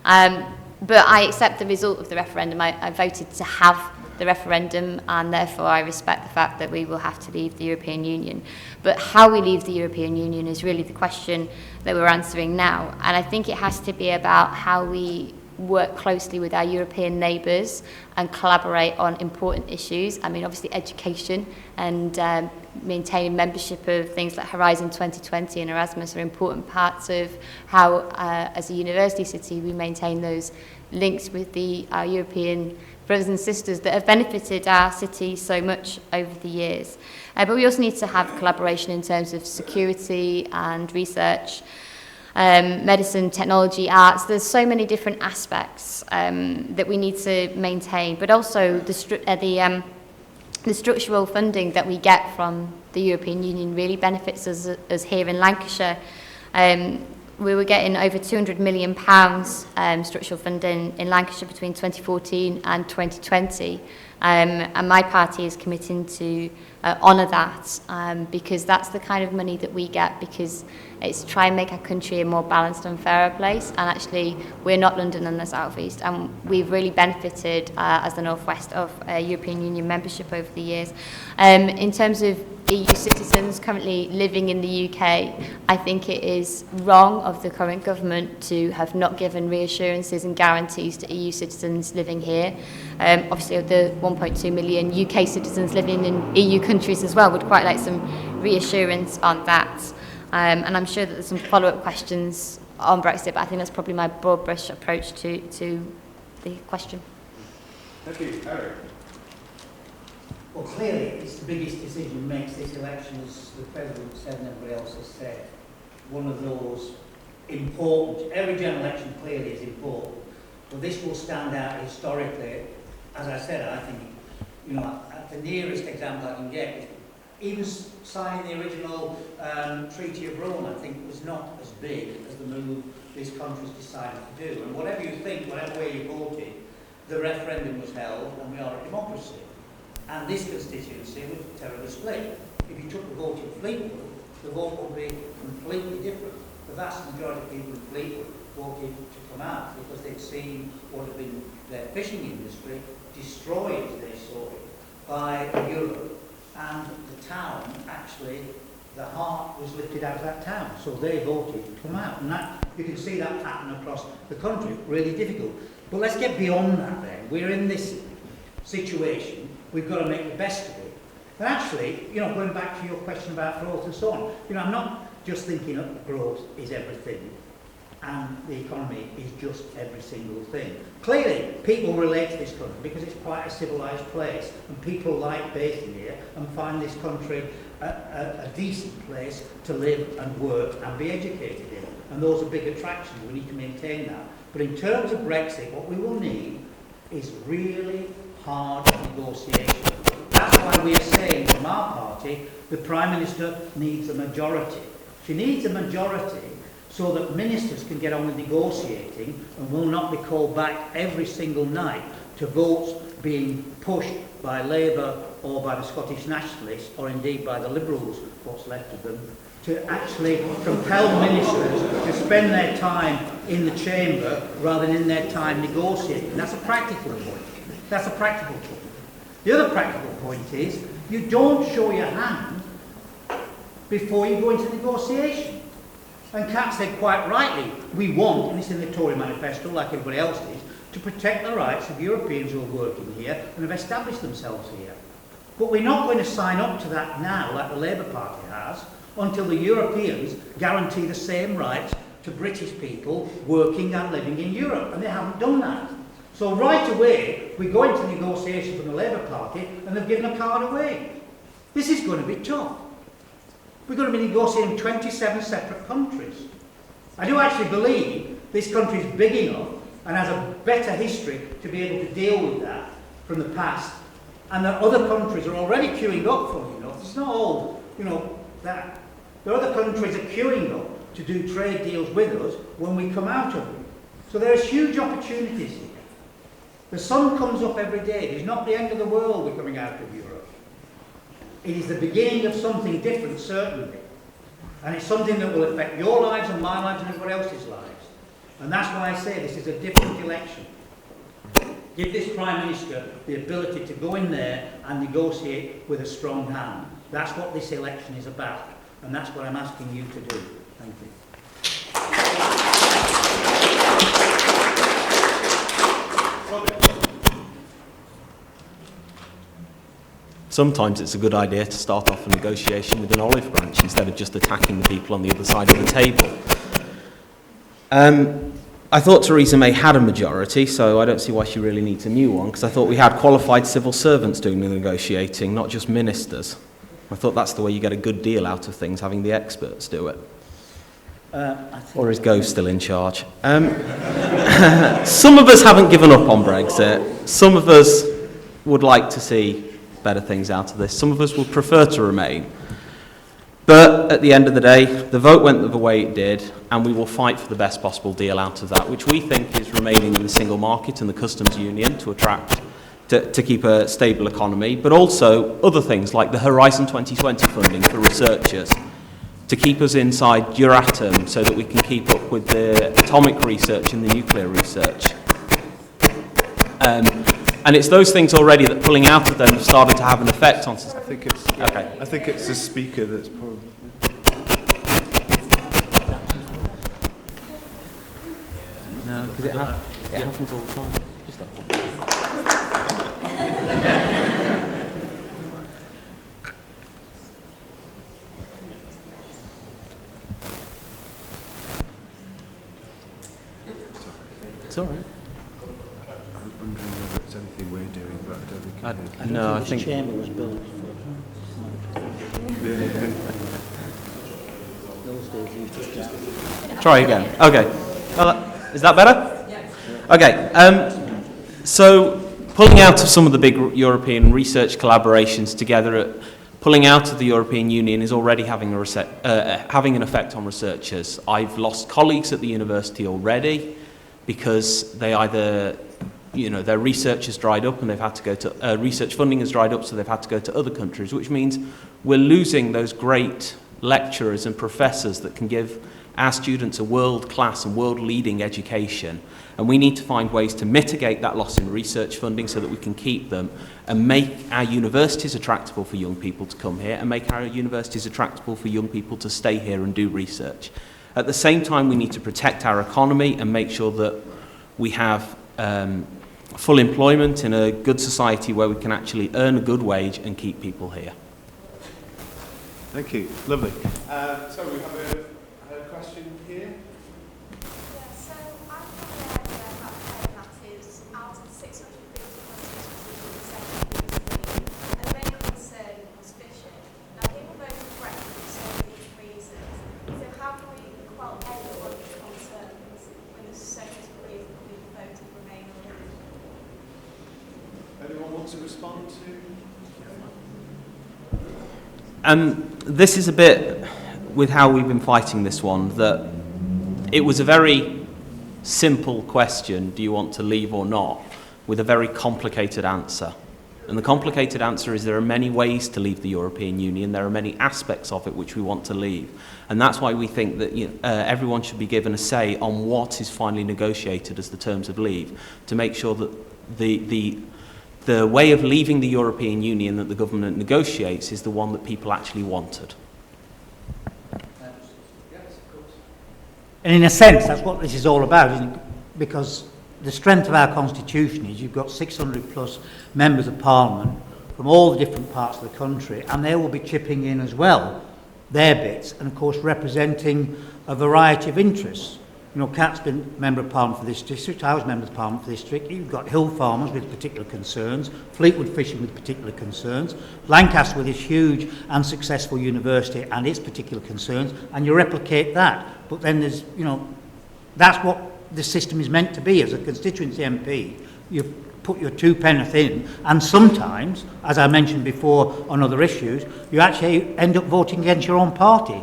But I accept the result of the referendum. I voted to have the referendum, and therefore I respect the fact that we will have to leave the European Union. But how we leave the European Union is really the question that we're answering now. And I think it has to be about how we work closely with our European neighbours and collaborate on important issues. I mean, obviously education and maintaining membership of things like Horizon 2020 and Erasmus are important parts of how, as a university city, we maintain those links with our European brothers and sisters that have benefited our city so much over the years. But we also need to have collaboration in terms of security and research, medicine, technology, arts. There's so many different aspects that we need to maintain, but also the structural funding that we get from the European Union really benefits us here in Lancashire. We were getting over £200 million structural funding in Lancashire between 2014 and 2020. And my party is committing to honour that because that's the kind of money that we get, because it's to try and make our country a more balanced and fairer place. And actually, we're not London and the South East, and we've really benefited as the North West of European Union membership over the years. In terms of EU citizens currently living in the UK, I think it is wrong of the current government to have not given reassurances and guarantees to EU citizens living here. Obviously, of the 1.2 million UK citizens living in EU countries as well, would quite like some reassurance on that. And I'm sure that there's some follow-up questions on Brexit, but I think that's probably my broad brush approach to the question. Thank you. Eric? Well, clearly, it's the biggest decision makes this election, as the President said and everybody else has said, one of those important. Every general election clearly is important, but this will stand out historically. As I said, I think, you know, the nearest example I can get is even signing the original Treaty of Rome, I think, was not as big as the move this country's decided to do. And whatever you think, whatever way you voted, the referendum was held, and we are a democracy. And this constituency was terribly split. If you took the vote in Fleetwood, the vote would be completely different. The vast majority of people in Fleetwood voted to come out because they'd seen what had been their fishing industry destroyed, as they saw it, by Europe. And the town, actually, the heart was lifted out of that town. So they voted to come out. And that, you can see that pattern across the country. Really difficult. But let's get beyond that then. We're in this situation. We've got to make the best of it. And actually, you know, going back to your question about growth and so on, you know, I'm not just thinking that growth is everything and the economy is just every single thing. Clearly, people relate to this country because it's quite a civilised place and people like basing here and find this country a decent place to live and work and be educated in. And those are big attractions. We need to maintain that. But in terms of Brexit, what we will need is really hard negotiation. That's why we are saying from our party the Prime Minister needs a majority. She needs a majority so that ministers can get on with negotiating and will not be called back every single night to votes being pushed by Labour or by the Scottish Nationalists or indeed by the Liberals, what's left of them, to actually compel ministers to spend their time in the chamber rather than in their time negotiating. That's a practical point. That's a practical point. The other practical point is you don't show your hand before you go into negotiation. And Kat said quite rightly, we want, and it's in the Tory manifesto like everybody else is, to protect the rights of Europeans who are working here and have established themselves here. But we're not going to sign up to that now, like the Labour Party has, until the Europeans guarantee the same rights to British people working and living in Europe, and they haven't done that. So right away, we go into negotiations from the Labour Party and they've given a card away. This is going to be tough. We're going to be negotiating 27 separate countries. I do actually believe this country is big enough and has a better history to be able to deal with that from the past, and that other countries are already queuing up, funnily enough. It's not all, that. The other countries are queuing up to do trade deals with us when we come out of them. So there's huge opportunities here. The sun comes up every day. It's not the end of the world we're coming out of Europe. It is the beginning of something different, certainly. And it's something that will affect your lives and my lives and everybody else's lives. And that's why I say this is a different election. Give this Prime Minister the ability to go in there and negotiate with a strong hand. That's what this election is about. And that's what I'm asking you to do. Thank you. Sometimes it's a good idea to start off a negotiation with an olive branch instead of just attacking the people on the other side of the table. I thought Theresa May had a majority, so I don't see why she really needs a new one, because I thought we had qualified civil servants doing the negotiating, not just ministers. I thought that's the way you get a good deal out of things, having the experts do it. Or is Gove still in charge? Some of us haven't given up on Brexit. Some of us would like to see better things out of this. Some of us would prefer to remain. But at the end of the day, the vote went the way it did, and we will fight for the best possible deal out of that, which we think is remaining in the single market and the customs union to keep a stable economy, but also other things like the Horizon 2020 funding for researchers, to keep us inside Euratom so that we can keep up with the atomic research and the nuclear research. And it's those things already that pulling out of them have started to have an effect on society. I think it's the speaker that's probably... No, because it happens all the time. Just that one. It's all right. I'm wondering whether it's anything we're doing, but I don't think... I think this chamber was built Try again. Okay. Is that better? Yes. Okay. So pulling out of some of the big European research collaborations together, pulling out of the European Union is already having an effect on researchers. I've lost colleagues at the university already because they either, their research has dried up and they've had to go to, research funding has dried up, so they've had to go to other countries, which means we're losing those great lecturers and professors that can give our students a world-class and world-leading education. And we need to find ways to mitigate that loss in research funding so that we can keep them and make our universities attractable for young people to come here and make our universities attractable for young people to stay here and do research. At the same time, we need to protect our economy and make sure that we have full employment in a good society where we can actually earn a good wage and keep people here. Thank you. Lovely. So we have a question here. Yeah, so I've got the idea about paying that is out of 650 constituencies and the main concern was fishing. Now people voted for Brexit for so many reasons. So how can we quell everyone's concerns when there's so many reasons people voted to remain or leave? Anyone want to respond to? This is a bit with how we've been fighting this one, that it was a very simple question, do you want to leave or not, with a very complicated answer. And the complicated answer is there are many ways to leave the European Union, there are many aspects of it which we want to leave. And that's why we think that everyone should be given a say on what is finally negotiated as the terms of leave, to make sure that the way of leaving the European Union that the government negotiates is the one that people actually wanted. And in a sense, that's what this is all about, isn't it? Because the strength of our constitution is you've got 600 plus members of parliament from all the different parts of the country, and they will be chipping in as well their bits, and of course representing a variety of interests. You know, Kat's been Member of Parliament for this district, I was Member of Parliament for this district. You've got hill farmers with particular concerns, Fleetwood fishing with particular concerns, Lancaster with this huge and successful university and its particular concerns, and you replicate that. But then there's, you know, that's what the system is meant to be. As a constituency MP, you put your two penneth in, and sometimes, as I mentioned before on other issues, you actually end up voting against your own party.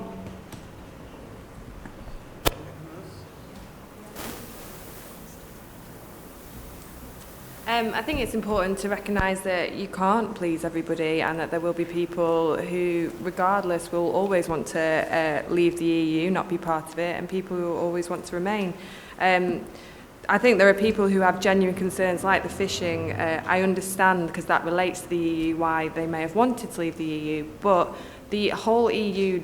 I think it's important to recognise that you can't please everybody, and that there will be people who, regardless, will always want to leave the EU, not be part of it, and people who always want to remain. I think there are people who have genuine concerns like the fishing. I understand, because that relates to the EU, why they may have wanted to leave the EU, but the whole EU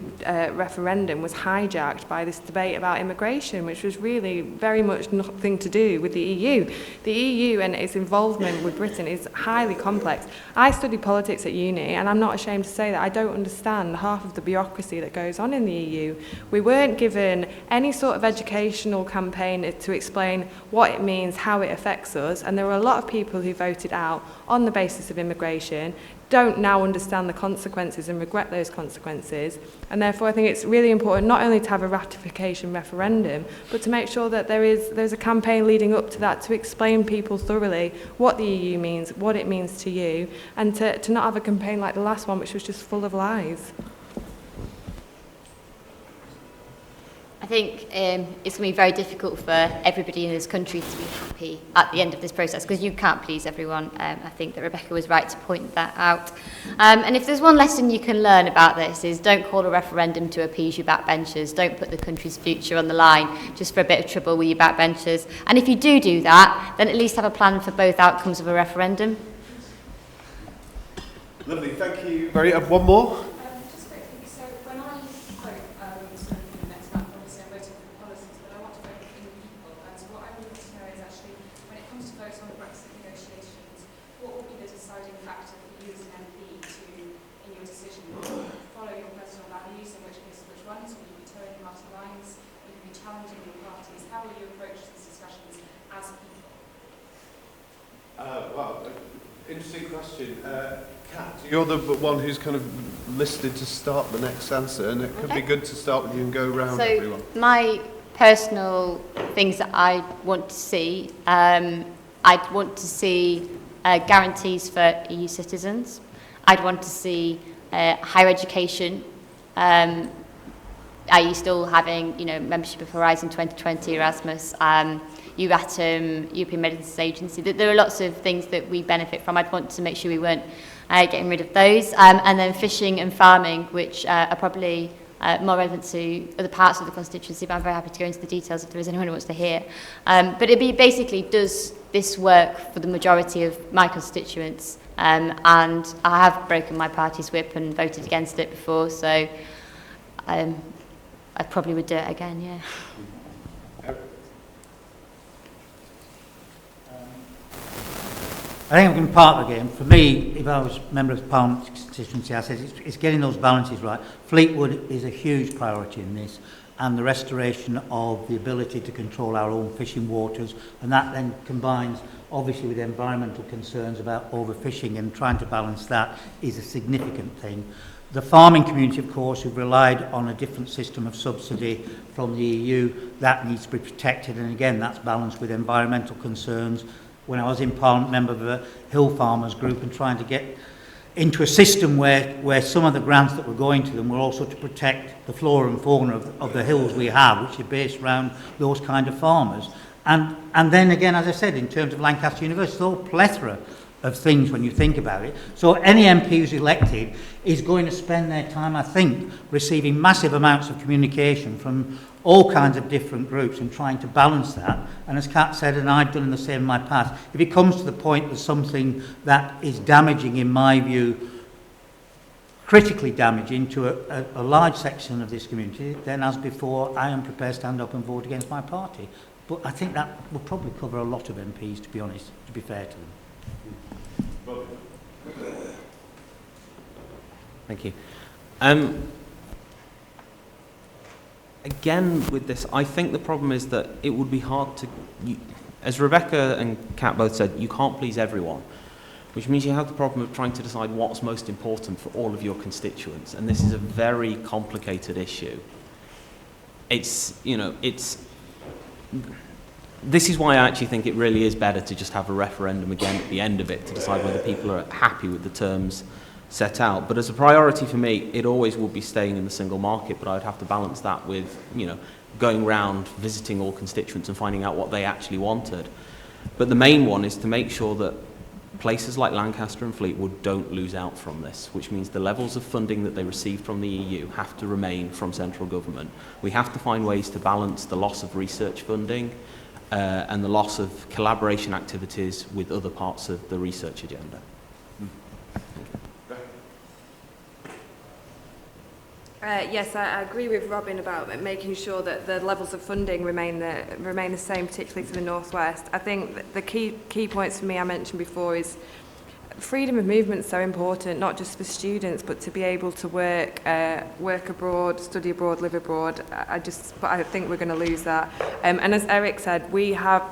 referendum was hijacked by this debate about immigration, which was really very much nothing to do with the EU. The EU and its involvement with Britain is highly complex. I studied politics at uni, and I'm not ashamed to say that I don't understand half of the bureaucracy that goes on in the EU. We weren't given any sort of educational campaign to explain what it means, how it affects us, and there were a lot of people who voted out on the basis of immigration, don't now understand the consequences and regret those consequences, and therefore I think it's really important not only to have a ratification referendum, but to make sure that there's a campaign leading up to that to explain people thoroughly what the EU means, what it means to you, and to not have a campaign like the last one, which was just full of lies. I think it's going to be very difficult for everybody in this country to be happy at the end of this process, because you can't please everyone. I think that Rebecca was right to point that out. And if there's one lesson you can learn about this, is don't call a referendum to appease your backbenchers. Don't put the country's future on the line just for a bit of trouble with your backbenchers. And if you do that, then at least have a plan for both outcomes of a referendum. Lovely, thank you. One more? Just quickly, so when I vote, the next month, obviously I'm voting for policies, but I want to vote for the people. And so what I would like to know is actually, when it comes to votes on the Brexit negotiations, what will be the deciding factor for you as an MP in your decision? Will you follow your personal values, in which case which ones? Will you be towing party lines? Will you be challenging your parties? How will you approach these discussions as people? Well, interesting question. Kat, you're the one who's kind of listed to start the next answer, and it could be good to start with you and go around everyone. My personal things that I want to see, I'd want to see guarantees for EU citizens. I'd want to see higher education. Are you still having, membership of Horizon 2020, Erasmus, EUATOM, European Medicines Agency? There are lots of things that we benefit from. I'd want to make sure we weren't getting rid of those. And then fishing and farming, which are probably more relevant to other parts of the constituency, but I'm very happy to go into the details if there is anyone who wants to hear. But it'd be basically, does this work for the majority of my constituents? And I have broken my party's whip and voted against it before, so I probably would do it again, yeah. I think I'm part of the game. For me, if I was Member of Parliament constituency, I said it's getting those balances right. Fleetwood is a huge priority in this, and the restoration of the ability to control our own fishing waters, and that then combines obviously with environmental concerns about overfishing, and trying to balance that is a significant thing. The farming community, of course, who've relied on a different system of subsidy from the EU, that needs to be protected, and again that's balanced with environmental concerns. When I was in Parliament, member of a hill farmers group, and trying to get into a system where some of the grants that were going to them were also to protect the flora and fauna of the hills we have, which are based around those kind of farmers. And then again, as I said, in terms of Lancaster University, there's a whole plethora of things when you think about it. So any MP who's elected is going to spend their time, I think, receiving massive amounts of communication from all kinds of different groups and trying to balance that. And as Kat said, and I've done the same in my past, if it comes to the point that something that is damaging, in my view, critically damaging to a large section of this community, then as before, I am prepared to stand up and vote against my party. But I think that will probably cover a lot of MPs, to be honest, to be fair to them. Thank you. Again, with this, I think the problem is that it would be hard to, as Rebecca and Kat both said, you can't please everyone, which means you have the problem of trying to decide what's most important for all of your constituents, and this is a very complicated issue. This is why I actually think it really is better to just have a referendum again at the end of it to decide whether people are happy with the terms set out. But as a priority for me, it always would be staying in the single market, but I would have to balance that with, going round, visiting all constituents and finding out what they actually wanted. But the main one is to make sure that places like Lancaster and Fleetwood don't lose out from this, which means the levels of funding that they receive from the EU have to remain from central government. We have to find ways to balance the loss of research funding and the loss of collaboration activities with other parts of the research agenda. Yes, I agree with Robin about making sure that the levels of funding remain the same, particularly for the North West. I think the key points for me I mentioned before is freedom of movement is so important, not just for students, but to be able to work abroad, study abroad, live abroad. But I think we're going to lose that. And as Eric said, we have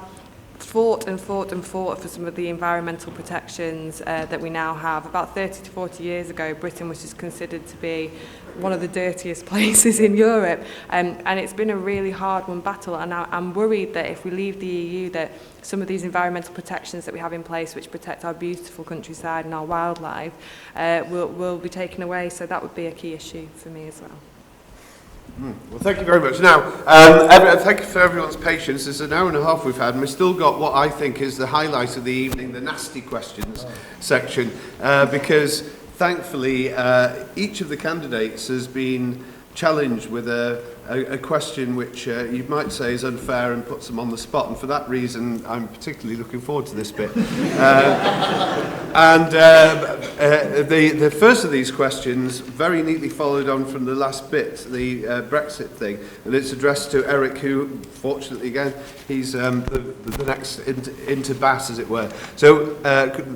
fought for some of the environmental protections that we now have. About 30 to 40 years ago, Britain was just considered to be one of the dirtiest places in Europe, and it's been a really hard-won battle, and I'm worried that if we leave the EU, that some of these environmental protections that we have in place, which protect our beautiful countryside and our wildlife, will be taken away, so that would be a key issue for me as well. Well, thank you very much. Now, thank you for everyone's patience. It's an hour and a half we've had, and we've still got what I think is the highlight of the evening, the nasty questions section, because thankfully each of the candidates has been challenged with a question which you might say is unfair and puts them on the spot, and for that reason I'm particularly looking forward to this bit. The first of these questions very neatly followed on from the last bit, the Brexit thing, and it's addressed to Eric, who fortunately again he's the next into Bass, as it were. So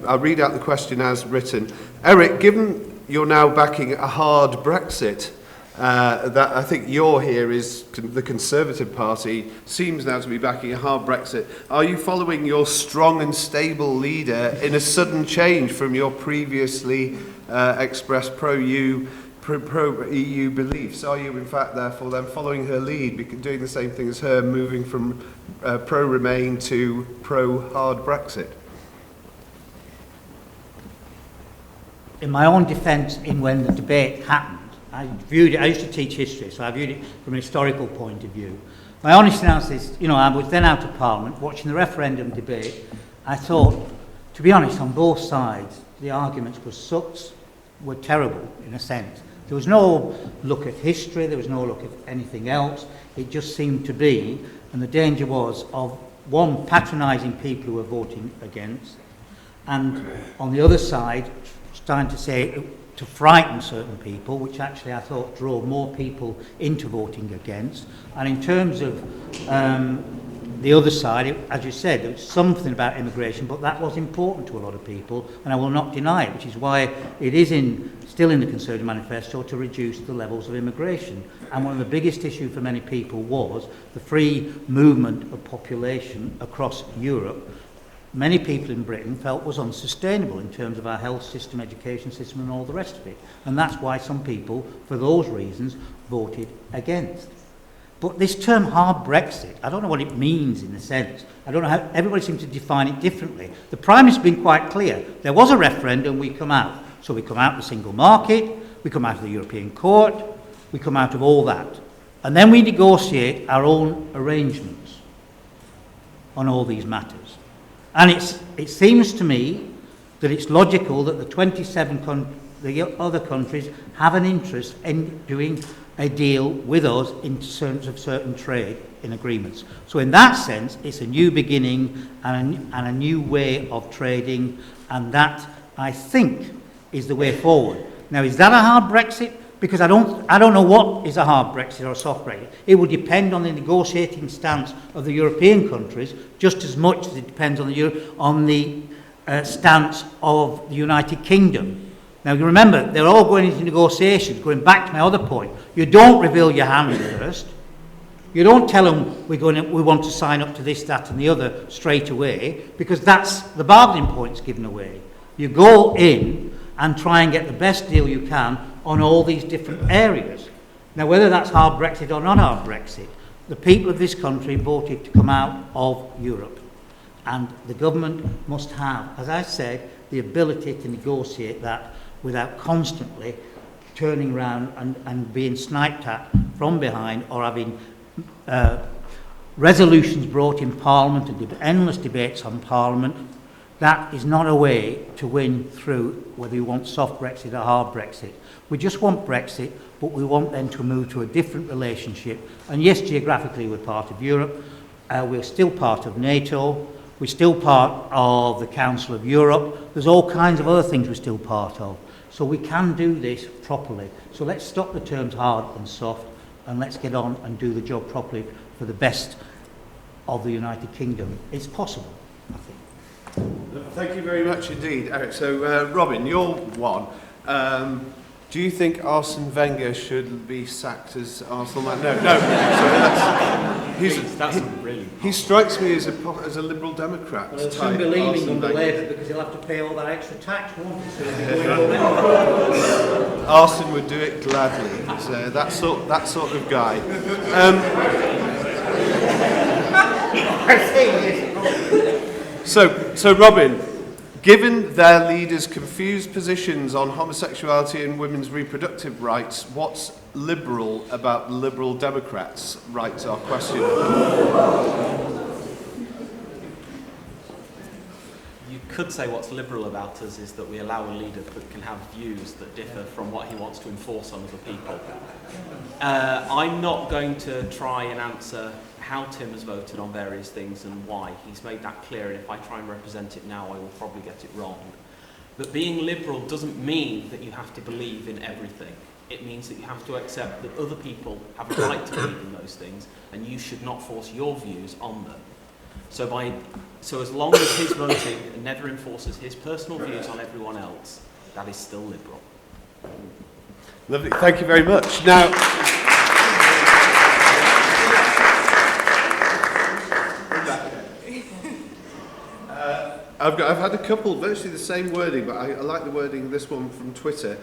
I'll read out the question as written. Eric, given you're now backing a hard Brexit, that I think your here is the Conservative Party seems now to be backing a hard Brexit. Are you following your strong and stable leader in a sudden change from your previously expressed pro-EU beliefs? Are you in fact therefore then following her lead, doing the same thing as her, moving from pro-Remain to pro-hard Brexit? In my own defence, when the debate happened, I used to teach history, so I viewed it from an historical point of view. My honest answer is, I was then out of Parliament, watching the referendum debate. I thought, to be honest, on both sides, the arguments were terrible, in a sense. There was no look at history, there was no look at anything else. It just seemed to be, and the danger was of, one, patronising people who were voting against, and on the other side, starting to say, to frighten certain people, which actually I thought drove more people into voting against. And in terms of the other side, as you said, there was something about immigration, but that was important to a lot of people, and I will not deny it, which is why it is still in the Conservative Manifesto to reduce the levels of immigration. And one of the biggest issues for many people was the free movement of population across Europe. Many people in Britain felt was unsustainable in terms of our health system, education system and all the rest of it. And that's why some people, for those reasons, voted against. But this term hard Brexit, I don't know what it means in a sense. I don't know how, everybody seems to define it differently. The Prime Minister's been quite clear. There was a referendum, we come out. So we come out of the single market, we come out of the European Court, we come out of all that. And then we negotiate our own arrangements on all these matters. And it seems to me that it's logical that the 27 the other countries have an interest in doing a deal with us in terms of certain trade in agreements. So in that sense, it's a new beginning and a new way of trading, and that, I think, is the way forward. Now, is that a hard Brexit? because I don't know what is a hard Brexit or a soft Brexit. It will depend on the negotiating stance of the European countries just as much as it depends on the stance of the United Kingdom. Now, you remember, they're all going into negotiations. Going back to my other point, you don't reveal your hand first. You don't tell them we want to sign up to this, that, and the other straight away, because that's the bargaining points given away. You go in and try and get the best deal you can on all these different areas. Now, whether that's hard Brexit or not hard Brexit, the people of this country voted to come out of Europe, and the government must have, as I said, the ability to negotiate that without constantly turning around and being sniped at from behind, or having resolutions brought in Parliament and endless debates on Parliament. That is not a way to win through whether you want soft Brexit or hard Brexit. We just want Brexit, but we want them to move to a different relationship. And yes, geographically we're part of Europe, we're still part of NATO, we're still part of the Council of Europe, there's all kinds of other things we're still part of. So we can do this properly. So let's stop the terms hard and soft, and let's get on and do the job properly for the best of the United Kingdom. It's possible, I think. Thank you very much indeed, Eric. So, Robin, you're one. Do you think Arsene Wenger should be sacked as Arsenal man? No. So he strikes me as a Liberal Democrat. Well, he'll soon be leaving under Labour because he'll have to pay all that extra tax, won't he? Arsene would do it gladly. So that sort of guy. So Robin, given their leaders' confused positions on homosexuality and women's reproductive rights, what's liberal about Liberal Democrats? Writes our question. You could say what's liberal about us is that we allow a leader that can have views that differ from what he wants to enforce on other people. I'm not going to try and answer how Tim has voted on various things and why. He's made that clear, and if I try and represent it now, I will probably get it wrong. But being liberal doesn't mean that you have to believe in everything. It means that you have to accept that other people have a right to believe in those things, and you should not force your views on them. So as long as his voting never enforces his personal views on everyone else, that is still liberal. Lovely, thank you very much. Now, I've had a couple, virtually the same wording, but I like the wording of this one from Twitter.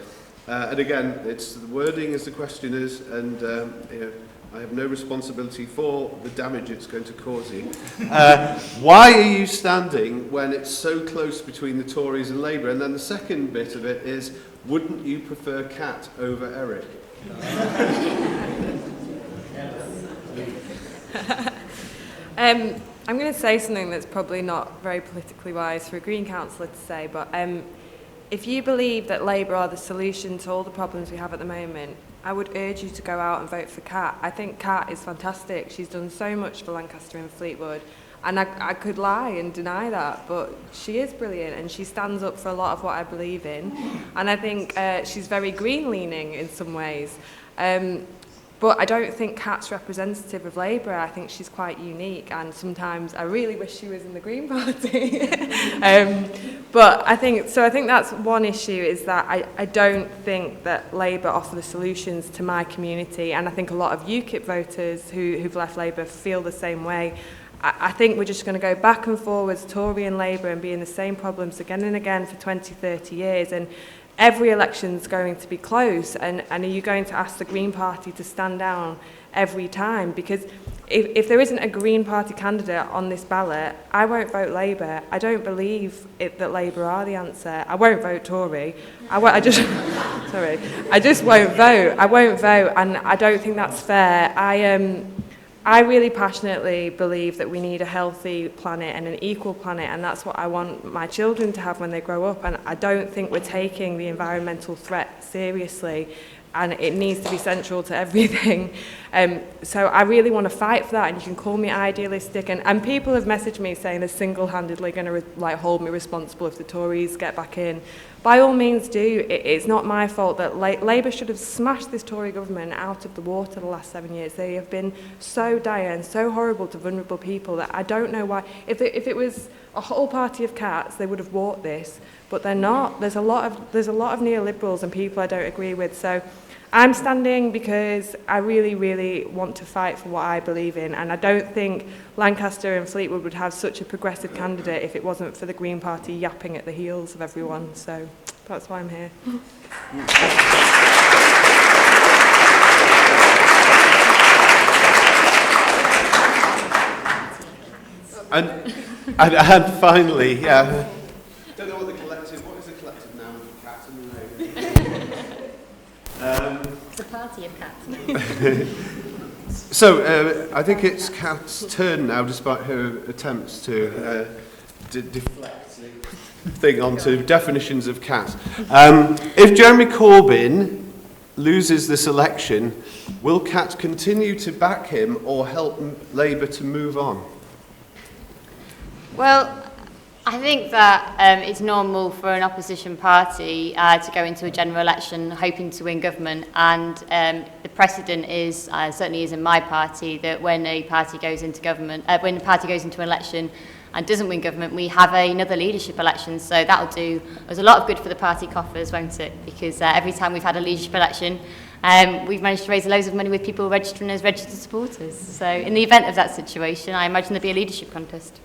And again, it's the wording as the question is, and I have no responsibility for the damage it's going to cause you. Why are you standing when it's so close between the Tories and Labour? And then the second bit of it is, wouldn't you prefer Kat over Eric? I'm going to say something that's probably not very politically wise for a Green councillor to say, but if you believe that Labour are the solution to all the problems we have at the moment, I would urge you to go out and vote for Kat. I think Kat is fantastic. She's done so much for Lancaster and Fleetwood, and I could lie and deny that, but she is brilliant, and she stands up for a lot of what I believe in, and I think she's very green-leaning in some ways. But I don't think Kat's representative of Labour. I think she's quite unique, and sometimes I really wish she was in the Green Party. But I think that's one issue, is that I don't think that Labour offer the solutions to my community, and I think a lot of UKIP voters who've left Labour feel the same way. I think we're just going to go back and forwards, Tory and Labour, and be in the same problems again and again for 20, 30 years. And every election's going to be close, and are you going to ask the Green Party to stand down every time? Because if there isn't a Green Party candidate on this ballot, I won't vote Labour. I don't believe that Labour are the answer. I won't vote Tory. I just won't vote. I won't vote, and I don't think that's fair. I really passionately believe that we need a healthy planet and an equal planet, and that's what I want my children to have when they grow up, and I don't think we're taking the environmental threat seriously. and it needs to be central to everything. So I really want to fight for that, and you can call me idealistic. And people have messaged me saying they're single-handedly going to hold me responsible if the Tories get back in. By all means do. It's not my fault that Labour should have smashed this Tory government out of the water the last 7 years. They have been so dire and so horrible to vulnerable people that I don't know why. If it was a whole party of cats, they would have walked this, but they're not. There's a lot of neoliberals and people I don't agree with. So I'm standing because I really, really want to fight for what I believe in, and I don't think Lancaster and Fleetwood would have such a progressive candidate if it wasn't for the Green Party yapping at the heels of everyone. So that's why I'm here. And finally, yeah. Don't know what is the collective noun for cats in the It's a party of cats. So, I think it's Kat's turn now, despite her attempts to deflect the thing onto definitions of cat. If Jeremy Corbyn loses this election, will Kat continue to back him or help Labour to move on? Well, I think that it's normal for an opposition party to go into a general election hoping to win government, and the precedent is, certainly is in my party, that when a party goes into government, when the party goes into an election and doesn't win government, we have another leadership election. So that'll do us a lot of good for the party coffers, won't it? Because every time we've had a leadership election, we've managed to raise loads of money with people registering as registered supporters. So in the event of that situation, I imagine there'll be a leadership contest.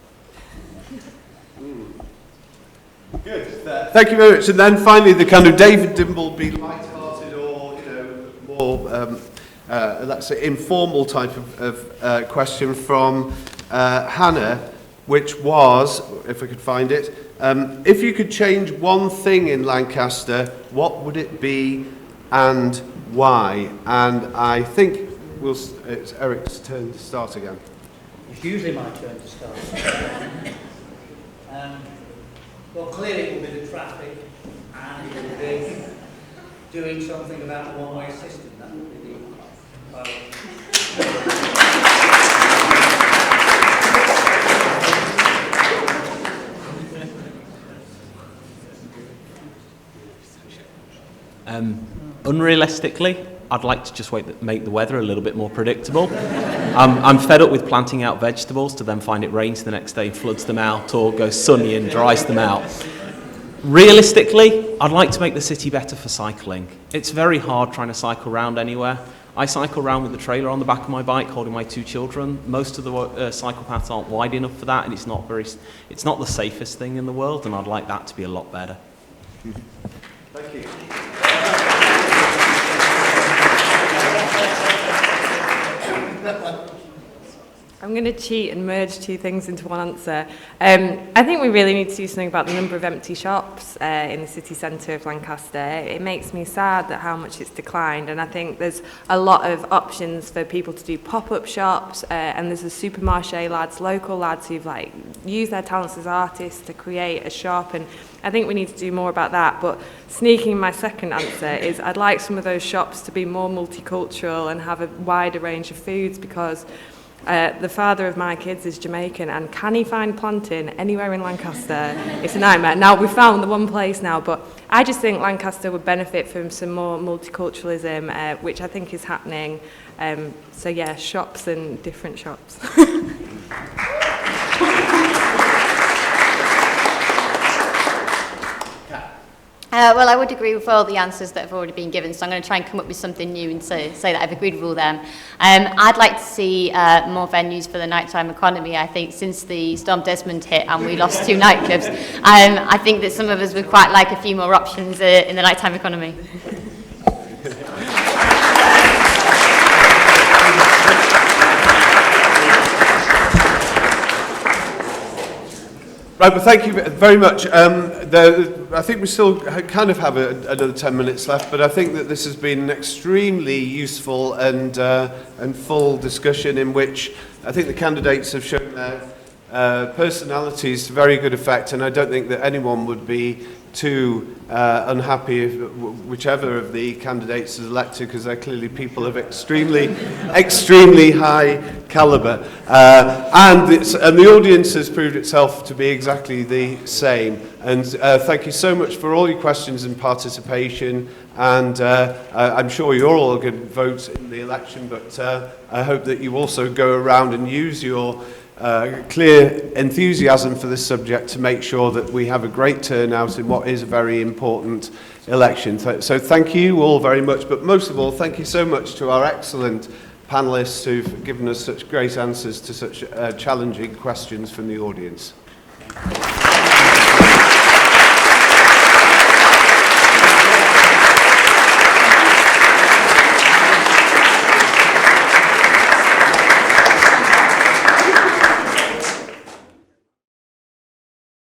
Good. Thank you very much. And then finally, the kind of David Dimbleby light-hearted or more, let's say, informal type of question from Hannah, which was, if I could find it, if you could change one thing in Lancaster, what would it be and why? And I think it's Eric's turn to start again. It's usually my turn to start. Well, clearly it will be the traffic, and it will be doing something about the one-way system. That would be Unrealistically, I'd like to just make the weather a little bit more predictable. I'm fed up with planting out vegetables to then find it rains the next day, floods them out, or goes sunny and dries them out. Realistically, I'd like to make the city better for cycling. It's very hard trying to cycle around anywhere. I cycle around with the trailer on the back of my bike, holding my 2 children. Most of the cycle paths aren't wide enough for that, and it's not the safest thing in the world, and I'd like that to be a lot better. Thank you. I'm going to cheat and merge 2 things into one answer. I think we really need to do something about the number of empty shops in the city centre of Lancaster. It makes me sad that how much it's declined, and I think there's a lot of options for people to do pop-up shops, and there's the supermarché lads, local lads who've used their talents as artists to create a shop, and I think we need to do more about that. But sneaking my second answer is I'd like some of those shops to be more multicultural and have a wider range of foods, because the father of my kids is Jamaican, and can he find plantain anywhere in Lancaster? It's a nightmare. Now, we've found the one place now, but I just think Lancaster would benefit from some more multiculturalism, which I think is happening. So yeah, shops and different shops. Well, I would agree with all the answers that have already been given, so I'm going to try and come up with something new and say that I've agreed with all them. I'd like to see more venues for the nighttime economy. I think since the Storm Desmond hit and we lost 2 nightclubs, I think that some of us would quite like a few more options in the nighttime economy. Right, well, thank you very much. I think we still kind of have another 10 minutes left, but I think that this has been an extremely useful and full discussion in which I think the candidates have shown their personalities to very good effect, and I don't think that anyone would be too unhappy if whichever of the candidates is elected, because they're clearly people of extremely high calibre. And the audience has proved itself to be exactly the same. And thank you so much for all your questions and participation. And I'm sure you're all going to vote in the election, but I hope that you also go around and use your clear enthusiasm for this subject to make sure that we have a great turnout in what is a very important election. So thank you all very much, but most of all, thank you so much to our excellent panellists who've given us such great answers to such challenging questions from the audience.